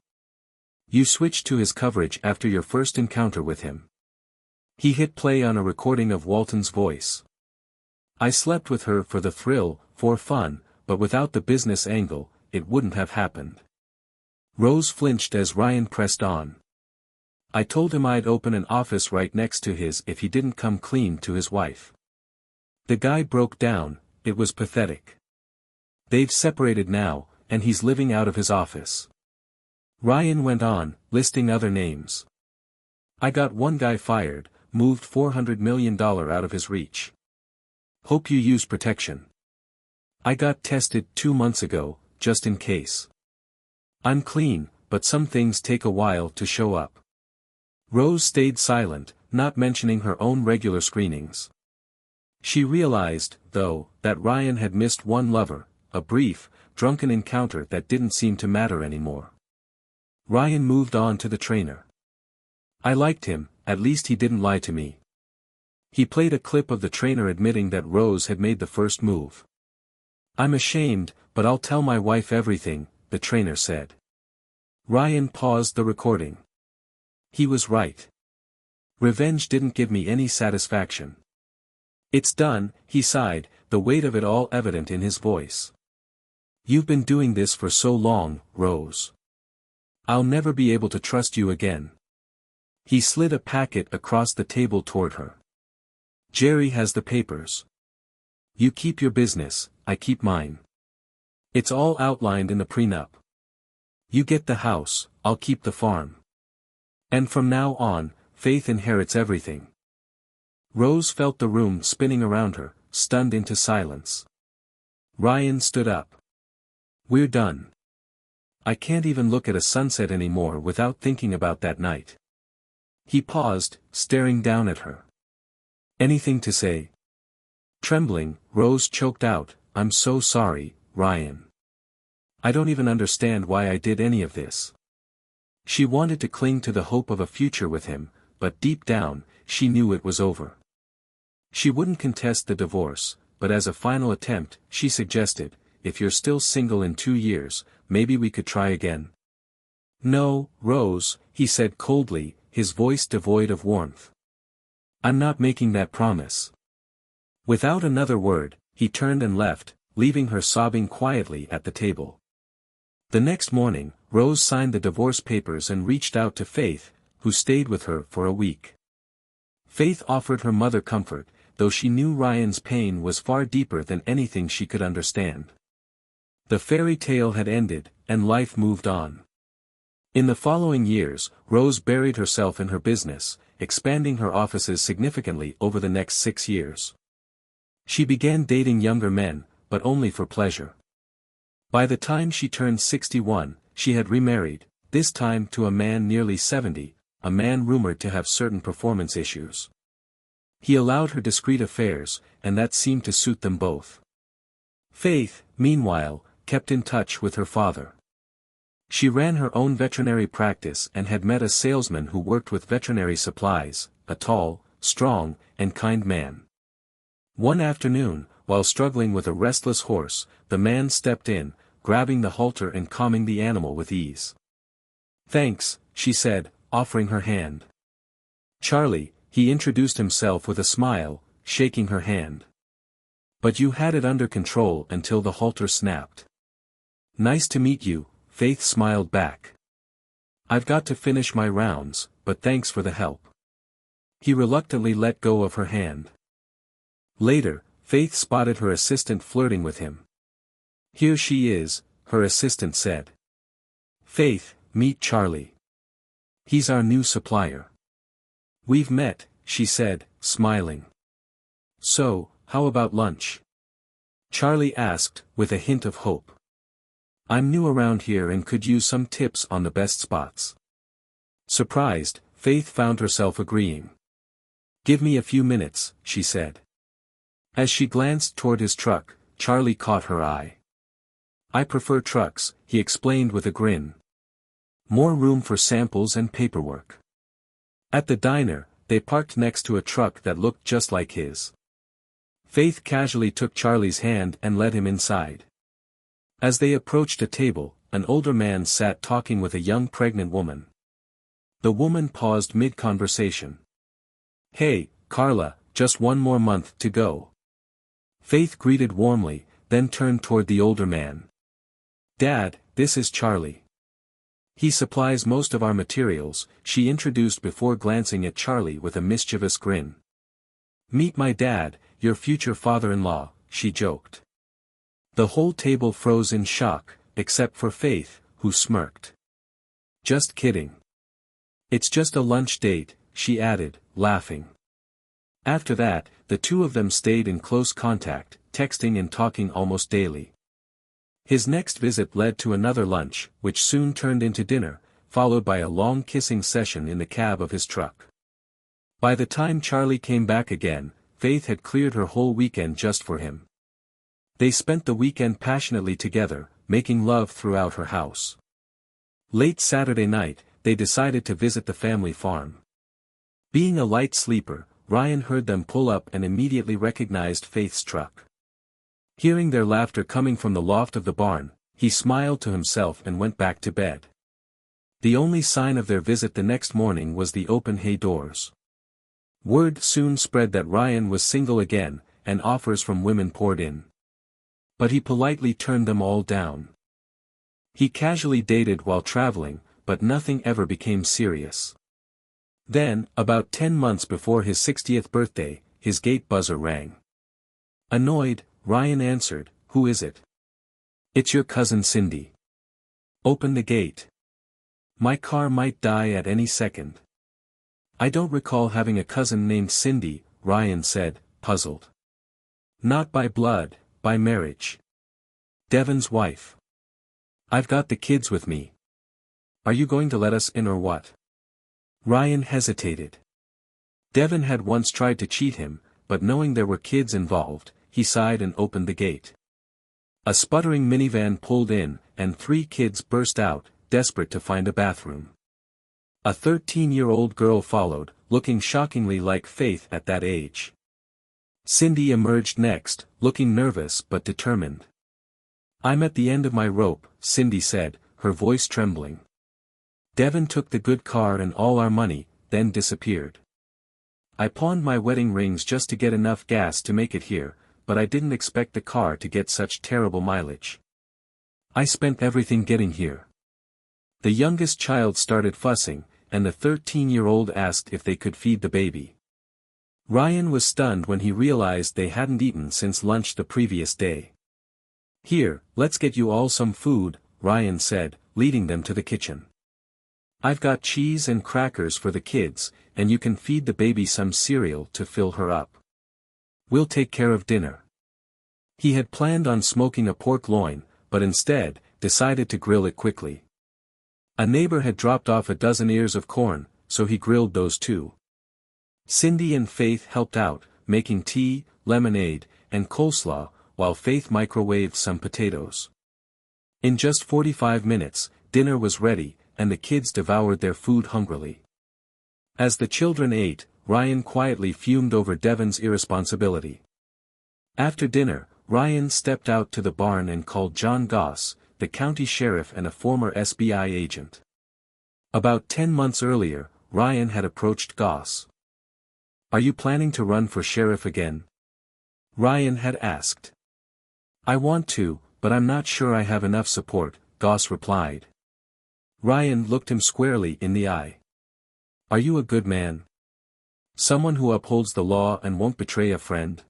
You switched to his coverage after your first encounter with him." He hit play on a recording of Walton's voice. "I slept with her for the thrill, for fun, but without the business angle, it wouldn't have happened." Rose flinched as Ryan pressed on. "I told him I'd open an office right next to his if he didn't come clean to his wife." The guy broke down, it was pathetic. "They've separated now, and he's living out of his office." Ryan went on, listing other names. "I got one guy fired, moved $400 million out of his reach. Hope you use protection. I got tested 2 months ago, just in case. I'm clean, but some things take a while to show up." Rose stayed silent, not mentioning her own regular screenings. She realized, though, that Ryan had missed one lover, a brief, drunken encounter that didn't seem to matter anymore. Ryan moved on to the trainer. "I liked him, at least he didn't lie to me." He played a clip of the trainer admitting that Rose had made the first move. "I'm ashamed, but I'll tell my wife everything," the trainer said. Ryan paused the recording. He was right. Revenge didn't give me any satisfaction. It's done, he sighed, the weight of it all evident in his voice. You've been doing this for so long, Rose. I'll never be able to trust you again. He slid a packet across the table toward her. Jerry has the papers. You keep your business, I keep mine. It's all outlined in the prenup. You get the house, I'll keep the farm. And from now on, Faith inherits everything. Rose felt the room spinning around her, stunned into silence. Ryan stood up. We're done. I can't even look at a sunset anymore without thinking about that night. He paused, staring down at her. Anything to say? Trembling, Rose choked out, I'm so sorry, Ryan. I don't even understand why I did any of this. She wanted to cling to the hope of a future with him, but deep down, she knew it was over. She wouldn't contest the divorce, but as a final attempt, she suggested, if you're still single in 2 years, maybe we could try again. No, Rose, he said coldly, his voice devoid of warmth. I'm not making that promise. Without another word, he turned and left, leaving her sobbing quietly at the table. The next morning, Rose signed the divorce papers and reached out to Faith, who stayed with her for a week. Faith offered her mother comfort, though she knew Ryan's pain was far deeper than anything she could understand. The fairy tale had ended, and life moved on. In the following years, Rose buried herself in her business, expanding her offices significantly over the next 6 years. She began dating younger men, but only for pleasure. By the time she turned 61, she had remarried, this time to a man nearly 70, a man rumored to have certain performance issues. He allowed her discreet affairs, and that seemed to suit them both. Faith, meanwhile, kept in touch with her father. She ran her own veterinary practice and had met a salesman who worked with veterinary supplies, a tall, strong, and kind man. One afternoon, while struggling with a restless horse, the man stepped in, grabbing the halter and calming the animal with ease. Thanks, she said, offering her hand. Charlie, he introduced himself with a smile, shaking her hand. But you had it under control until the halter snapped. Nice to meet you, Faith smiled back. I've got to finish my rounds, but thanks for the help. He reluctantly let go of her hand. Later, Faith spotted her assistant flirting with him. Here she is, her assistant said. Faith, meet Charlie. He's our new supplier. We've met, she said, smiling. So, how about lunch? Charlie asked, with a hint of hope. I'm new around here and could use some tips on the best spots. Surprised, Faith found herself agreeing. Give me a few minutes, she said. As she glanced toward his truck, Charlie caught her eye. I prefer trucks, he explained with a grin. More room for samples and paperwork. At the diner, they parked next to a truck that looked just like his. Faith casually took Charlie's hand and led him inside. As they approached a table, an older man sat talking with a young pregnant woman. The woman paused mid-conversation. Hey, Carla, just one more month to go. Faith greeted warmly, then turned toward the older man. Dad, this is Charlie. He supplies most of our materials, she introduced before glancing at Charlie with a mischievous grin. Meet my dad, your future father-in-law, she joked. The whole table froze in shock, except for Faith, who smirked. Just kidding. It's just a lunch date, she added, laughing. After that, the two of them stayed in close contact, texting and talking almost daily. His next visit led to another lunch, which soon turned into dinner, followed by a long kissing session in the cab of his truck. By the time Charlie came back again, Faith had cleared her whole weekend just for him. They spent the weekend passionately together, making love throughout her house. Late Saturday night, they decided to visit the family farm. Being a light sleeper, Ryan heard them pull up and immediately recognized Faith's truck. Hearing their laughter coming from the loft of the barn, he smiled to himself and went back to bed. The only sign of their visit the next morning was the open hay doors. Word soon spread that Ryan was single again, and offers from women poured in. But he politely turned them all down. He casually dated while traveling, but nothing ever became serious. Then, about 10 months before his 60th birthday, his gate buzzer rang. Annoyed, Ryan answered, "Who is it?" "It's your cousin Cindy." "Open the gate. My car might die at any second." "I don't recall having a cousin named Cindy," Ryan said, puzzled. "Not by blood, by marriage. Devon's wife. I've got the kids with me. Are you going to let us in or what?" Ryan hesitated. Devon had once tried to cheat him, but knowing there were kids involved, he sighed and opened the gate. A sputtering minivan pulled in, and 3 kids burst out, desperate to find a bathroom. A 13-year-old girl followed, looking shockingly like Faith at that age. Cindy emerged next, looking nervous but determined. "I'm at the end of my rope," Cindy said, her voice trembling. "Devon took the good car and all our money, then disappeared. I pawned my wedding rings just to get enough gas to make it here, but I didn't expect the car to get such terrible mileage. I spent everything getting here." The youngest child started fussing, and the 13-year-old asked if they could feed the baby. Ryan was stunned when he realized they hadn't eaten since lunch the previous day. "Here, let's get you all some food," Ryan said, leading them to the kitchen. "I've got cheese and crackers for the kids, and you can feed the baby some cereal to fill her up. We'll take care of dinner." He had planned on smoking a pork loin, but instead, decided to grill it quickly. A neighbor had dropped off a dozen ears of corn, so he grilled those too. Cindy and Faith helped out, making tea, lemonade, and coleslaw, while Faith microwaved some potatoes. In just 45 minutes, dinner was ready, and the kids devoured their food hungrily. As the children ate, Ryan quietly fumed over Devon's irresponsibility. After dinner, Ryan stepped out to the barn and called John Goss, the county sheriff and a former SBI agent. About 10 months earlier, Ryan had approached Goss. "Are you planning to run for sheriff again?" Ryan had asked. "I want to, but I'm not sure I have enough support," Goss replied. Ryan looked him squarely in the eye. "Are you a good man? Someone who upholds the law and won't betray a friend?"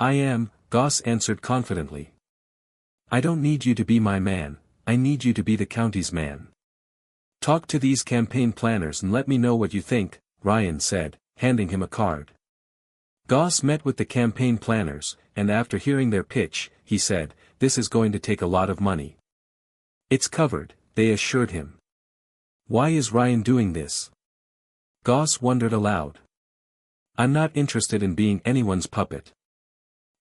"I am," Goss answered confidently. "I don't need you to be my man, I need you to be the county's man. Talk to these campaign planners and let me know what you think," Ryan said, handing him a card. Goss met with the campaign planners, and after hearing their pitch, he said, "This is going to take a lot of money." "It's covered," they assured him. "Why is Ryan doing this?" Goss wondered aloud. "I'm not interested in being anyone's puppet."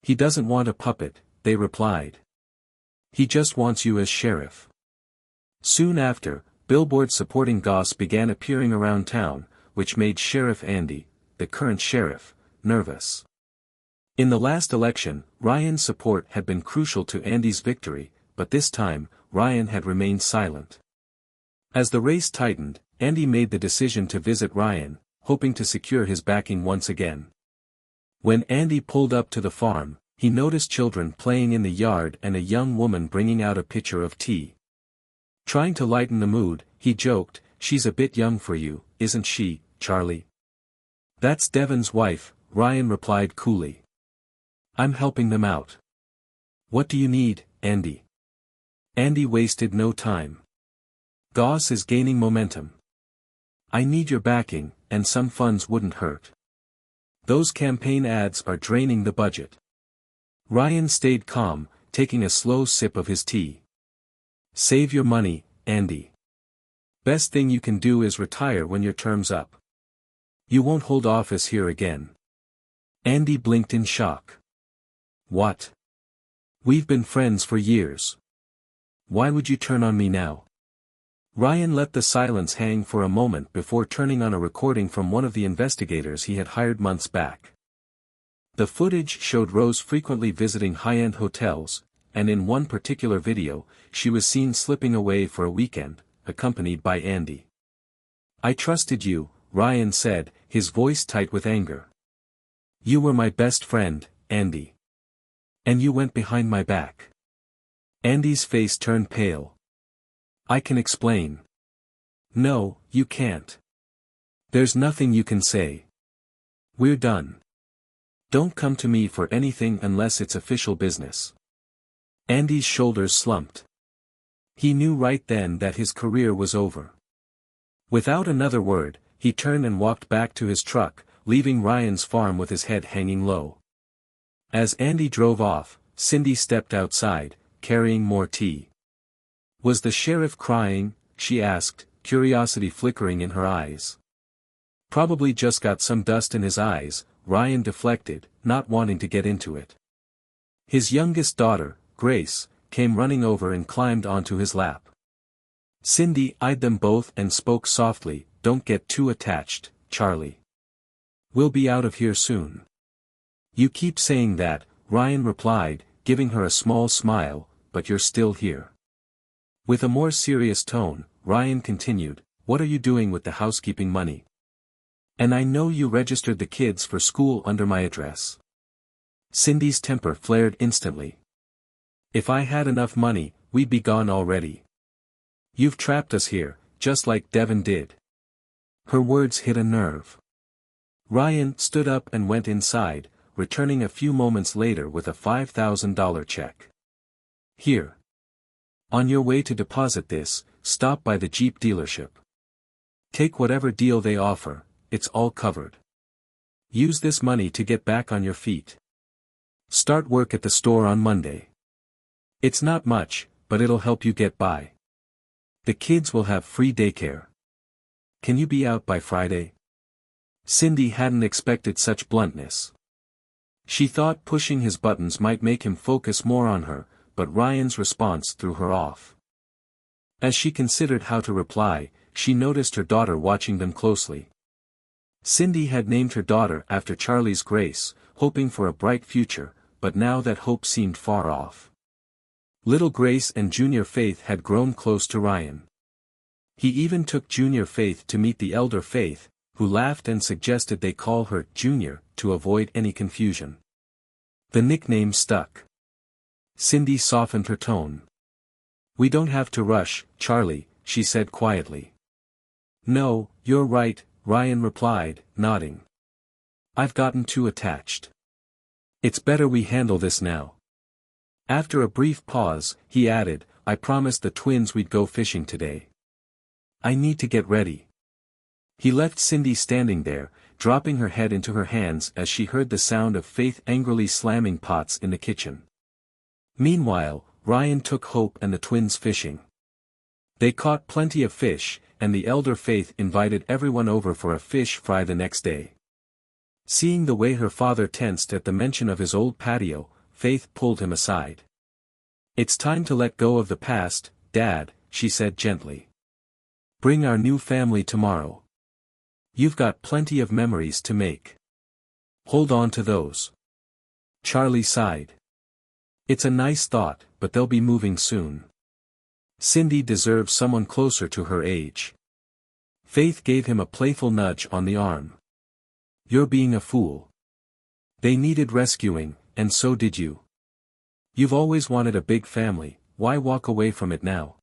"He doesn't want a puppet," they replied. "He just wants you as sheriff." Soon after, billboards supporting Goss began appearing around town, which made Sheriff Andy, the current sheriff, nervous. In the last election, Ryan's support had been crucial to Andy's victory, but this time, Ryan had remained silent. As the race tightened, Andy made the decision to visit Ryan, hoping to secure his backing once again. When Andy pulled up to the farm, he noticed children playing in the yard and a young woman bringing out a pitcher of tea. Trying to lighten the mood, he joked, "She's a bit young for you, isn't she, Charlie?" "That's Devon's wife," Ryan replied coolly. "I'm helping them out." "What do you need, Andy?" Andy wasted no time. "Goss is gaining momentum. I need your backing, and some funds wouldn't hurt. Those campaign ads are draining the budget." Ryan stayed calm, taking a slow sip of his tea. "Save your money, Andy. Best thing you can do is retire when your term's up. You won't hold office here again." Andy blinked in shock. "What? We've been friends for years. Why would you turn on me now?" Ryan let the silence hang for a moment before turning on a recording from one of the investigators he had hired months back. The footage showed Rose frequently visiting high-end hotels, and in one particular video, she was seen slipping away for a weekend, accompanied by Andy. "I trusted you," Ryan said, his voice tight with anger. You were my best friend, Andy. And you went behind my back. Andy's face turned pale. I can explain. No, you can't. There's nothing you can say. We're done. Don't come to me for anything unless it's official business. Andy's shoulders slumped. He knew right then that his career was over. Without another word, he turned and walked back to his truck, leaving Ryan's farm with his head hanging low. As Andy drove off, Cindy stepped outside, carrying more tea. Was the sheriff crying? She asked, curiosity flickering in her eyes. Probably just got some dust in his eyes, Ryan deflected, not wanting to get into it. His youngest daughter, Grace, came running over and climbed onto his lap. Cindy eyed them both and spoke softly, Don't get too attached, Charlie. We'll be out of here soon. You keep saying that, Ryan replied, giving her a small smile, but you're still here. With a more serious tone, Ryan continued, What are you doing with the housekeeping money? And I know you registered the kids for school under my address. Cindy's temper flared instantly. If I had enough money, we'd be gone already. You've trapped us here, just like Devin did. Her words hit a nerve. Ryan stood up and went inside, returning a few moments later with a $5,000 check. Here. On your way to deposit this, stop by the Jeep dealership. Take whatever deal they offer, it's all covered. Use this money to get back on your feet. Start work at the store on Monday. It's not much, but it'll help you get by. The kids will have free daycare. Can you be out by Friday? Cindy hadn't expected such bluntness. She thought pushing his buttons might make him focus more on her, but Ryan's response threw her off. As she considered how to reply, she noticed her daughter watching them closely. Cindy had named her daughter after Charlie's Grace, hoping for a bright future, but now that hope seemed far off. Little Grace and Junior Faith had grown close to Ryan. He even took Junior Faith to meet the elder Faith, who laughed and suggested they call her Junior, to avoid any confusion. The nickname stuck. Cindy softened her tone. We don't have to rush, Charlie, she said quietly. No, you're right, Ryan replied, nodding. I've gotten too attached. It's better we handle this now. After a brief pause, he added, I promised the twins we'd go fishing today. I need to get ready. He left Cindy standing there, dropping her head into her hands as she heard the sound of Faith angrily slamming pots in the kitchen. Meanwhile, Ryan took Hope and the twins fishing. They caught plenty of fish, and the elder Faith invited everyone over for a fish fry the next day. Seeing the way her father tensed at the mention of his old patio, Faith pulled him aside. It's time to let go of the past, Dad, she said gently. Bring our new family tomorrow. You've got plenty of memories to make. Hold on to those. Charlie sighed. It's a nice thought, but they'll be moving soon. Cindy deserves someone closer to her age. Faith gave him a playful nudge on the arm. You're being a fool. They needed rescuing, and so did you. You've always wanted a big family, why walk away from it now?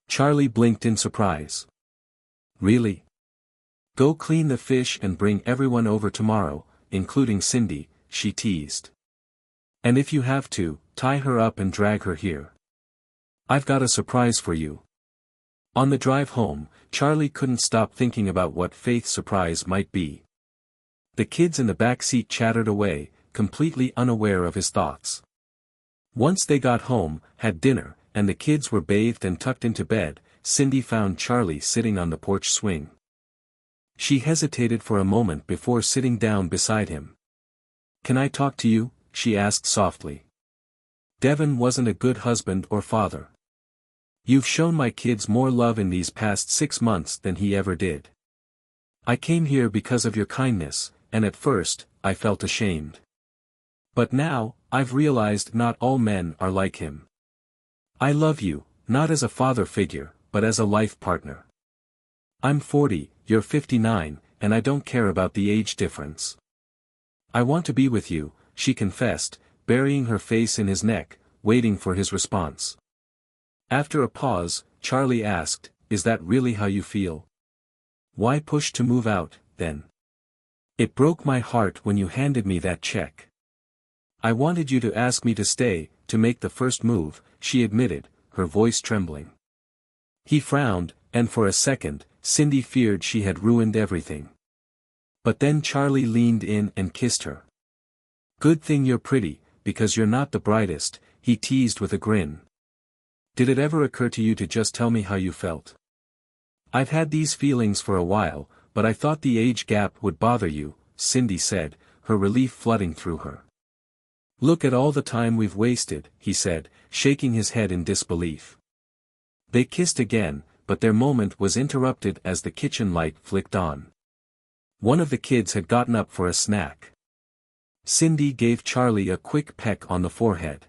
Charlie blinked in surprise. Really? Go clean the fish and bring everyone over tomorrow, including Cindy, she teased. And if you have to, tie her up and drag her here. I've got a surprise for you. On the drive home, Charlie couldn't stop thinking about what Faith's surprise might be. The kids in the back seat chattered away, completely unaware of his thoughts. Once they got home, had dinner, and the kids were bathed and tucked into bed, Cindy found Charlie sitting on the porch swing. She hesitated for a moment before sitting down beside him. Can I talk to you? She asked softly. Devin wasn't a good husband or father. You've shown my kids more love in these past 6 months than he ever did. I came here because of your kindness, and at first, I felt ashamed. But now, I've realized not all men are like him. I love you, not as a father figure, but as a life partner. I'm 40, you're 59, and I don't care about the age difference. I want to be with you, she confessed, burying her face in his neck, waiting for his response. After a pause, Charlie asked, "Is that really how you feel? Why push to move out, then? It broke my heart when you handed me that check. I wanted you to ask me to stay, to make the first move," she admitted, her voice trembling. He frowned, and for a second, Cindy feared she had ruined everything. But then Charlie leaned in and kissed her. "Good thing you're pretty, because you're not the brightest," he teased with a grin. "Did it ever occur to you to just tell me how you felt?" "I've had these feelings for a while, but I thought the age gap would bother you," Cindy said, her relief flooding through her. "Look at all the time we've wasted," he said, shaking his head in disbelief. They kissed again, but their moment was interrupted as the kitchen light flicked on. One of the kids had gotten up for a snack. Cindy gave Charlie a quick peck on the forehead.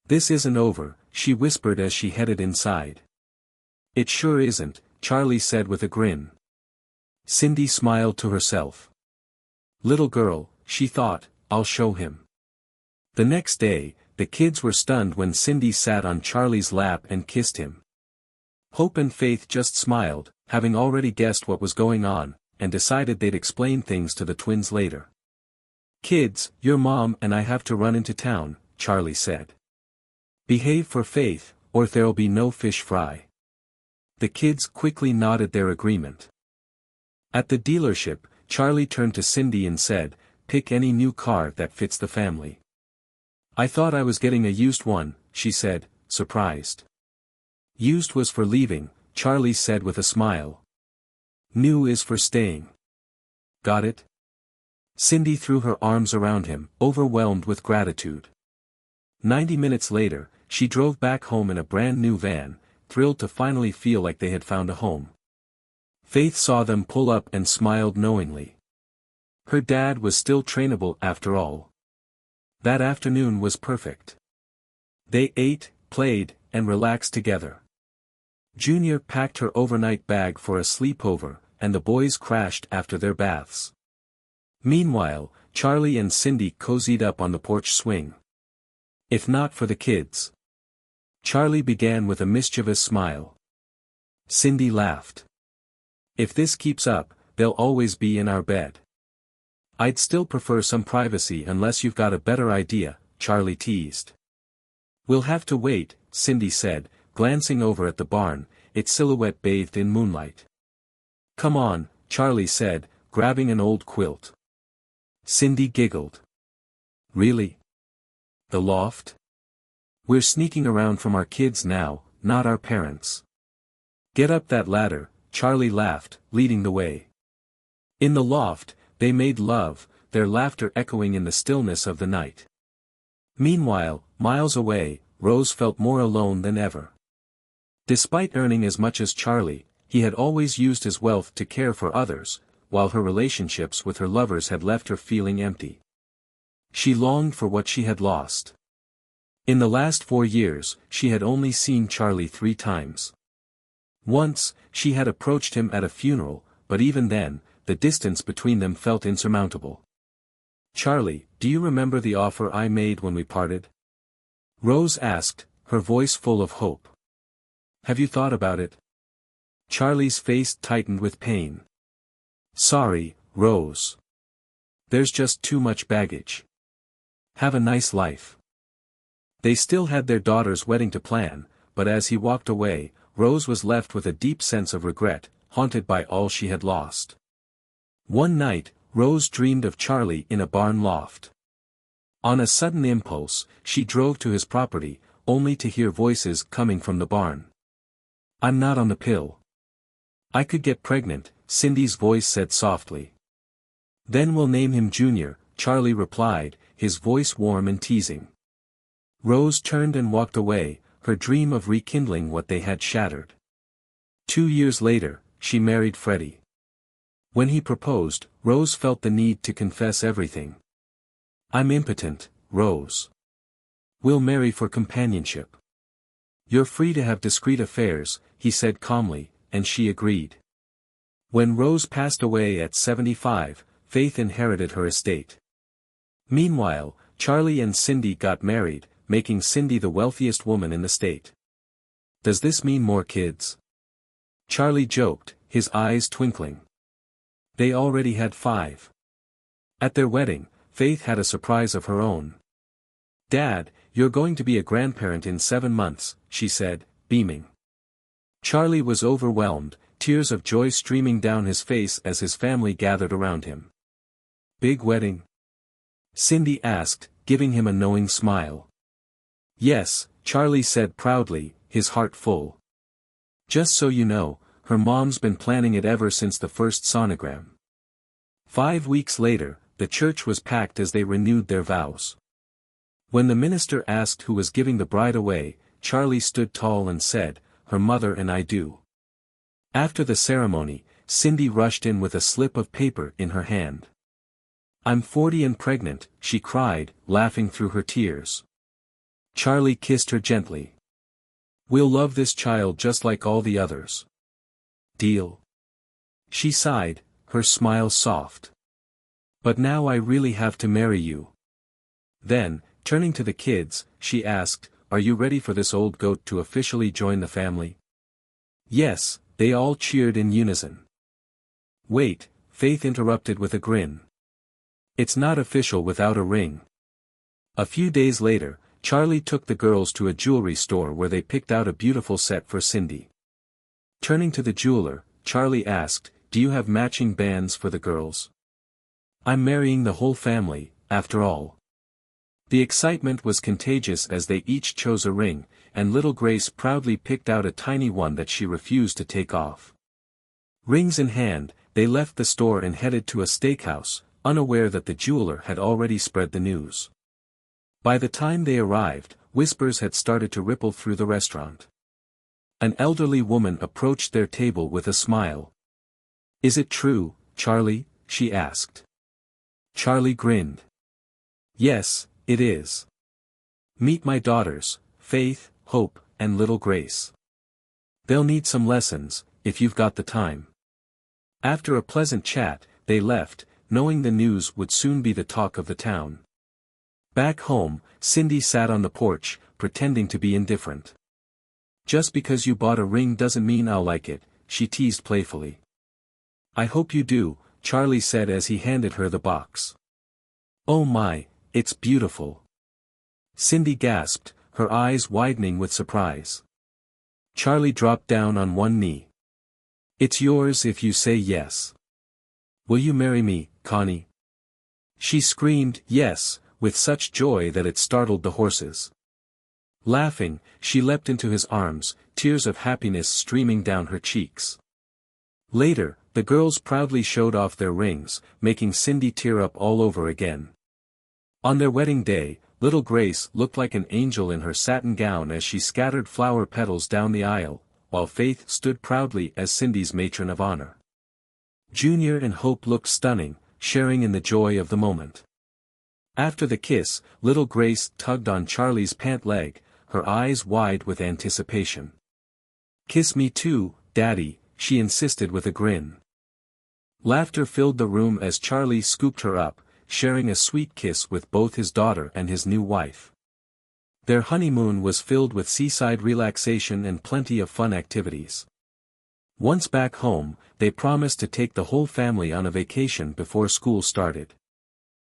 "This isn't over," she whispered as she headed inside. "It sure isn't," Charlie said with a grin. Cindy smiled to herself. "Little girl," she thought, "I'll show him." The next day, the kids were stunned when Cindy sat on Charlie's lap and kissed him. Hope and Faith just smiled, having already guessed what was going on, and decided they'd explain things to the twins later. "Kids, your mom and I have to run into town," Charlie said. "Behave for Faith, or there'll be no fish fry." The kids quickly nodded their agreement. At the dealership, Charlie turned to Cindy and said, "Pick any new car that fits the family." "I thought I was getting a used one," she said, surprised. "Used was for leaving," Charlie said with a smile. "New is for staying. Got it?" Cindy threw her arms around him, overwhelmed with gratitude. 90 minutes later, she drove back home in a brand new van, thrilled to finally feel like they had found a home. Faith saw them pull up and smiled knowingly. Her dad was still trainable after all. That afternoon was perfect. They ate, played, and relaxed together. Junior packed her overnight bag for a sleepover, and the boys crashed after their baths. Meanwhile, Charlie and Cindy cozied up on the porch swing. If not for the kids. Charlie began with a mischievous smile. Cindy laughed. "If this keeps up, they'll always be in our bed." "I'd still prefer some privacy unless you've got a better idea," Charlie teased. "We'll have to wait," Cindy said, glancing over at the barn, its silhouette bathed in moonlight. "Come on," Charlie said, grabbing an old quilt. Cindy giggled. "Really? The loft? We're sneaking around from our kids now, not our parents." "Get up that ladder," Charlie laughed, leading the way. In the loft, they made love, their laughter echoing in the stillness of the night. Meanwhile, miles away, Rose felt more alone than ever. Despite earning as much as Charlie, he had always used his wealth to care for others, while her relationships with her lovers had left her feeling empty. She longed for what she had lost. In the last 4 years, she had only seen Charlie 3 times. Once, she had approached him at a funeral, but even then, the distance between them felt insurmountable. "Charlie, do you remember the offer I made when we parted?" Rose asked, her voice full of hope. "Have you thought about it?" Charlie's face tightened with pain. "Sorry, Rose. There's just too much baggage. Have a nice life." They still had their daughter's wedding to plan, but as he walked away, Rose was left with a deep sense of regret, haunted by all she had lost. One night, Rose dreamed of Charlie in a barn loft. On a sudden impulse, she drove to his property, only to hear voices coming from the barn. "I'm not on the pill. I could get pregnant," Cindy's voice said softly. "Then we'll name him Junior," Charlie replied, his voice warm and teasing. Rose turned and walked away, her dream of rekindling what they had shattered. 2 years later, she married Freddie. When he proposed, Rose felt the need to confess everything. "I'm impotent, Rose. We'll marry for companionship." "You're free to have discreet affairs," he said calmly, and she agreed. When Rose passed away at 75, Faith inherited her estate. Meanwhile, Charlie and Cindy got married, making Cindy the wealthiest woman in the state. Does this mean more kids? Charlie joked, his eyes twinkling. They already had 5. At their wedding, Faith had a surprise of her own. "Dad, you're going to be a grandparent in 7 months," she said, beaming. Charlie was overwhelmed, tears of joy streaming down his face as his family gathered around him. "Big wedding?" Cindy asked, giving him a knowing smile. "Yes," Charlie said proudly, his heart full. "Just so you know, her mom's been planning it ever since the first sonogram." 5 weeks later, the church was packed as they renewed their vows. When the minister asked who was giving the bride away, Charlie stood tall and said, "Her mother and I do." After the ceremony, Cindy rushed in with a slip of paper in her hand. "I'm 40 and pregnant," she cried, laughing through her tears. Charlie kissed her gently. "We'll love this child just like all the others. Deal?" She sighed, her smile soft. "But now I really have to marry you." Then, turning to the kids, she asked, "Are you ready for this old goat to officially join the family?" "Yes," they all cheered in unison. "Wait," Faith interrupted with a grin. "It's not official without a ring." A few days later, Charlie took the girls to a jewelry store where they picked out a beautiful set for Cindy. Turning to the jeweler, Charlie asked, "Do you have matching bands for the girls? I'm marrying the whole family, after all." The excitement was contagious as they each chose a ring, and little Grace proudly picked out a tiny one that she refused to take off. Rings in hand, they left the store and headed to a steakhouse, unaware that the jeweler had already spread the news. By the time they arrived, whispers had started to ripple through the restaurant. An elderly woman approached their table with a smile. "Is it true, Charlie?" she asked. Charlie grinned. "Yes, it is. Meet my daughters, Faith, Hope, and little Grace. They'll need some lessons, if you've got the time." After a pleasant chat, they left, knowing the news would soon be the talk of the town. Back home, Cindy sat on the porch, pretending to be indifferent. "Just because you bought a ring doesn't mean I'll like it," she teased playfully. "I hope you do," Charlie said as he handed her the box. "Oh my, it's beautiful." Cindy gasped, her eyes widening with surprise. Charlie dropped down on one knee. "It's yours if you say yes. Will you marry me, Connie?" She screamed, "Yes," with such joy that it startled the horses. Laughing, she leapt into his arms, tears of happiness streaming down her cheeks. Later, the girls proudly showed off their rings, making Cindy tear up all over again. On their wedding day, little Grace looked like an angel in her satin gown as she scattered flower petals down the aisle, while Faith stood proudly as Cindy's matron of honor. Junior and Hope looked stunning, sharing in the joy of the moment. After the kiss, little Grace tugged on Charlie's pant leg, her eyes wide with anticipation. "Kiss me too, Daddy," she insisted with a grin. Laughter filled the room as Charlie scooped her up, sharing a sweet kiss with both his daughter and his new wife. Their honeymoon was filled with seaside relaxation and plenty of fun activities. Once back home, they promised to take the whole family on a vacation before school started.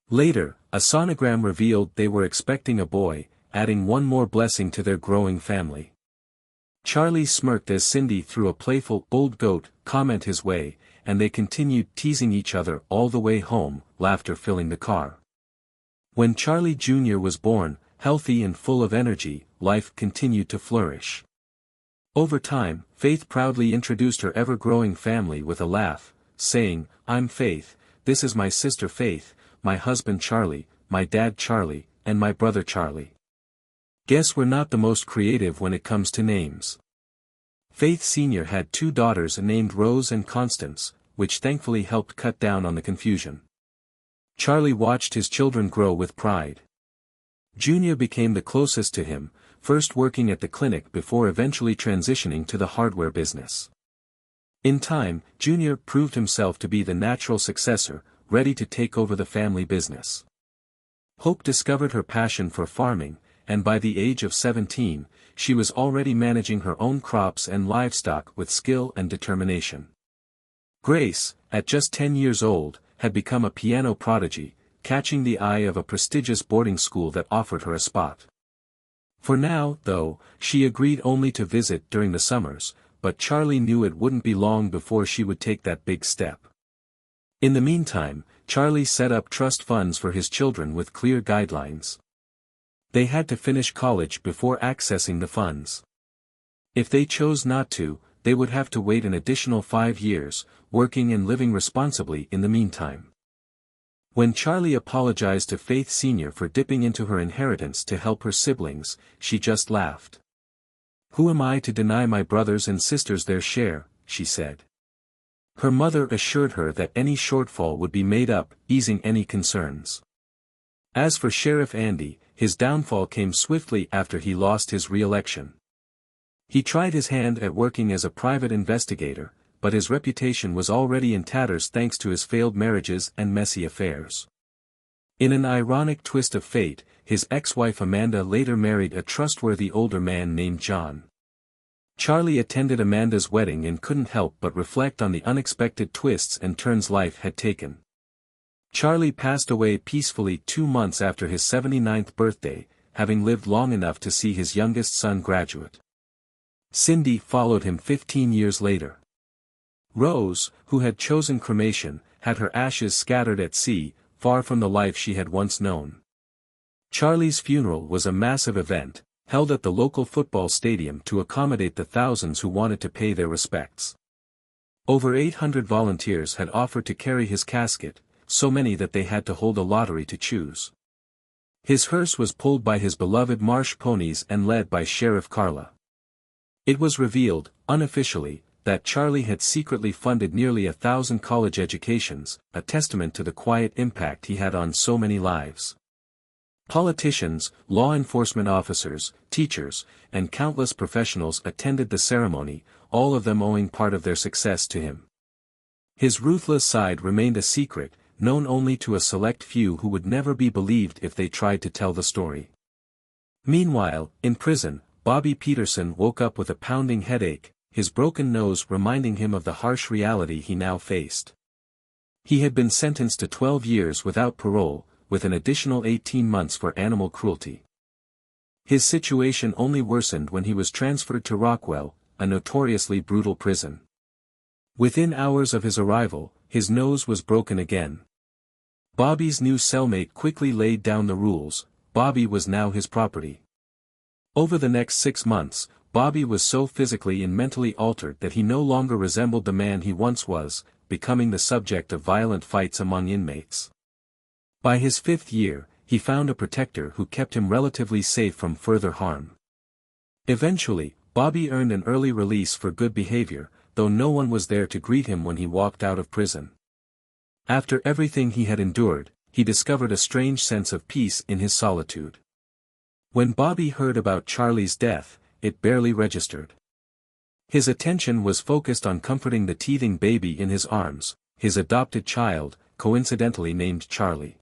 Later, a sonogram revealed they were expecting a boy, adding one more blessing to their growing family. Charlie smirked as Cindy threw a playful "old goat" comment his way, and they continued teasing each other all the way home, laughter filling the car. When Charlie Jr. was born, healthy and full of energy, life continued to flourish. Over time, Faith proudly introduced her ever-growing family with a laugh, saying, "I'm Faith, this is my sister Faith, my husband Charlie, my dad Charlie, and my brother Charlie." Guess we're not the most creative when it comes to names. Faith Sr. had 2 daughters named Rose and Constance, which thankfully helped cut down on the confusion. Charlie watched his children grow with pride. Junior became the closest to him, first working at the clinic before eventually transitioning to the hardware business. In time, Junior proved himself to be the natural successor, ready to take over the family business. Hope discovered her passion for farming, and by the age of 17, she was already managing her own crops and livestock with skill and determination. Grace, at just 10 years old, had become a piano prodigy, catching the eye of a prestigious boarding school that offered her a spot. For now, though, she agreed only to visit during the summers, but Charlie knew it wouldn't be long before she would take that big step. In the meantime, Charlie set up trust funds for his children with clear guidelines. They had to finish college before accessing the funds. If they chose not to, they would have to wait an additional 5 years, working and living responsibly in the meantime. When Charlie apologized to Faith Sr. for dipping into her inheritance to help her siblings, she just laughed. "Who am I to deny my brothers and sisters their share?" she said. Her mother assured her that any shortfall would be made up, easing any concerns. As for Sheriff Andy, his downfall came swiftly after he lost his re-election. He tried his hand at working as a private investigator, but his reputation was already in tatters thanks to his failed marriages and messy affairs. In an ironic twist of fate, his ex-wife Amanda later married a trustworthy older man named John. Charlie attended Amanda's wedding and couldn't help but reflect on the unexpected twists and turns life had taken. Charlie passed away peacefully 2 months after his 79th birthday, having lived long enough to see his youngest son graduate. Cindy followed him 15 years later. Rose, who had chosen cremation, had her ashes scattered at sea, far from the life she had once known. Charlie's funeral was a massive event, held at the local football stadium to accommodate the thousands who wanted to pay their respects. Over 800 volunteers had offered to carry his casket, so many that they had to hold a lottery to choose. His hearse was pulled by his beloved marsh ponies and led by Sheriff Carla. It was revealed, unofficially, that Charlie had secretly funded nearly 1,000 college educations, a testament to the quiet impact he had on so many lives. Politicians, law enforcement officers, teachers, and countless professionals attended the ceremony, all of them owing part of their success to him. His ruthless side remained a secret, known only to a select few who would never be believed if they tried to tell the story. Meanwhile, in prison, Bobby Peterson woke up with a pounding headache, his broken nose reminding him of the harsh reality he now faced. He had been sentenced to 12 years without parole, with an additional 18 months for animal cruelty. His situation only worsened when he was transferred to Rockwell, a notoriously brutal prison. Within hours of his arrival, his nose was broken again. Bobby's new cellmate quickly laid down the rules. Bobby was now his property. Over the next 6 months, Bobby was so physically and mentally altered that he no longer resembled the man he once was, becoming the subject of violent fights among inmates. By his 5th year, he found a protector who kept him relatively safe from further harm. Eventually, Bobby earned an early release for good behavior, though no one was there to greet him when he walked out of prison. After everything he had endured, he discovered a strange sense of peace in his solitude. When Bobby heard about Charlie's death, it barely registered. His attention was focused on comforting the teething baby in his arms, his adopted child, coincidentally named Charlie.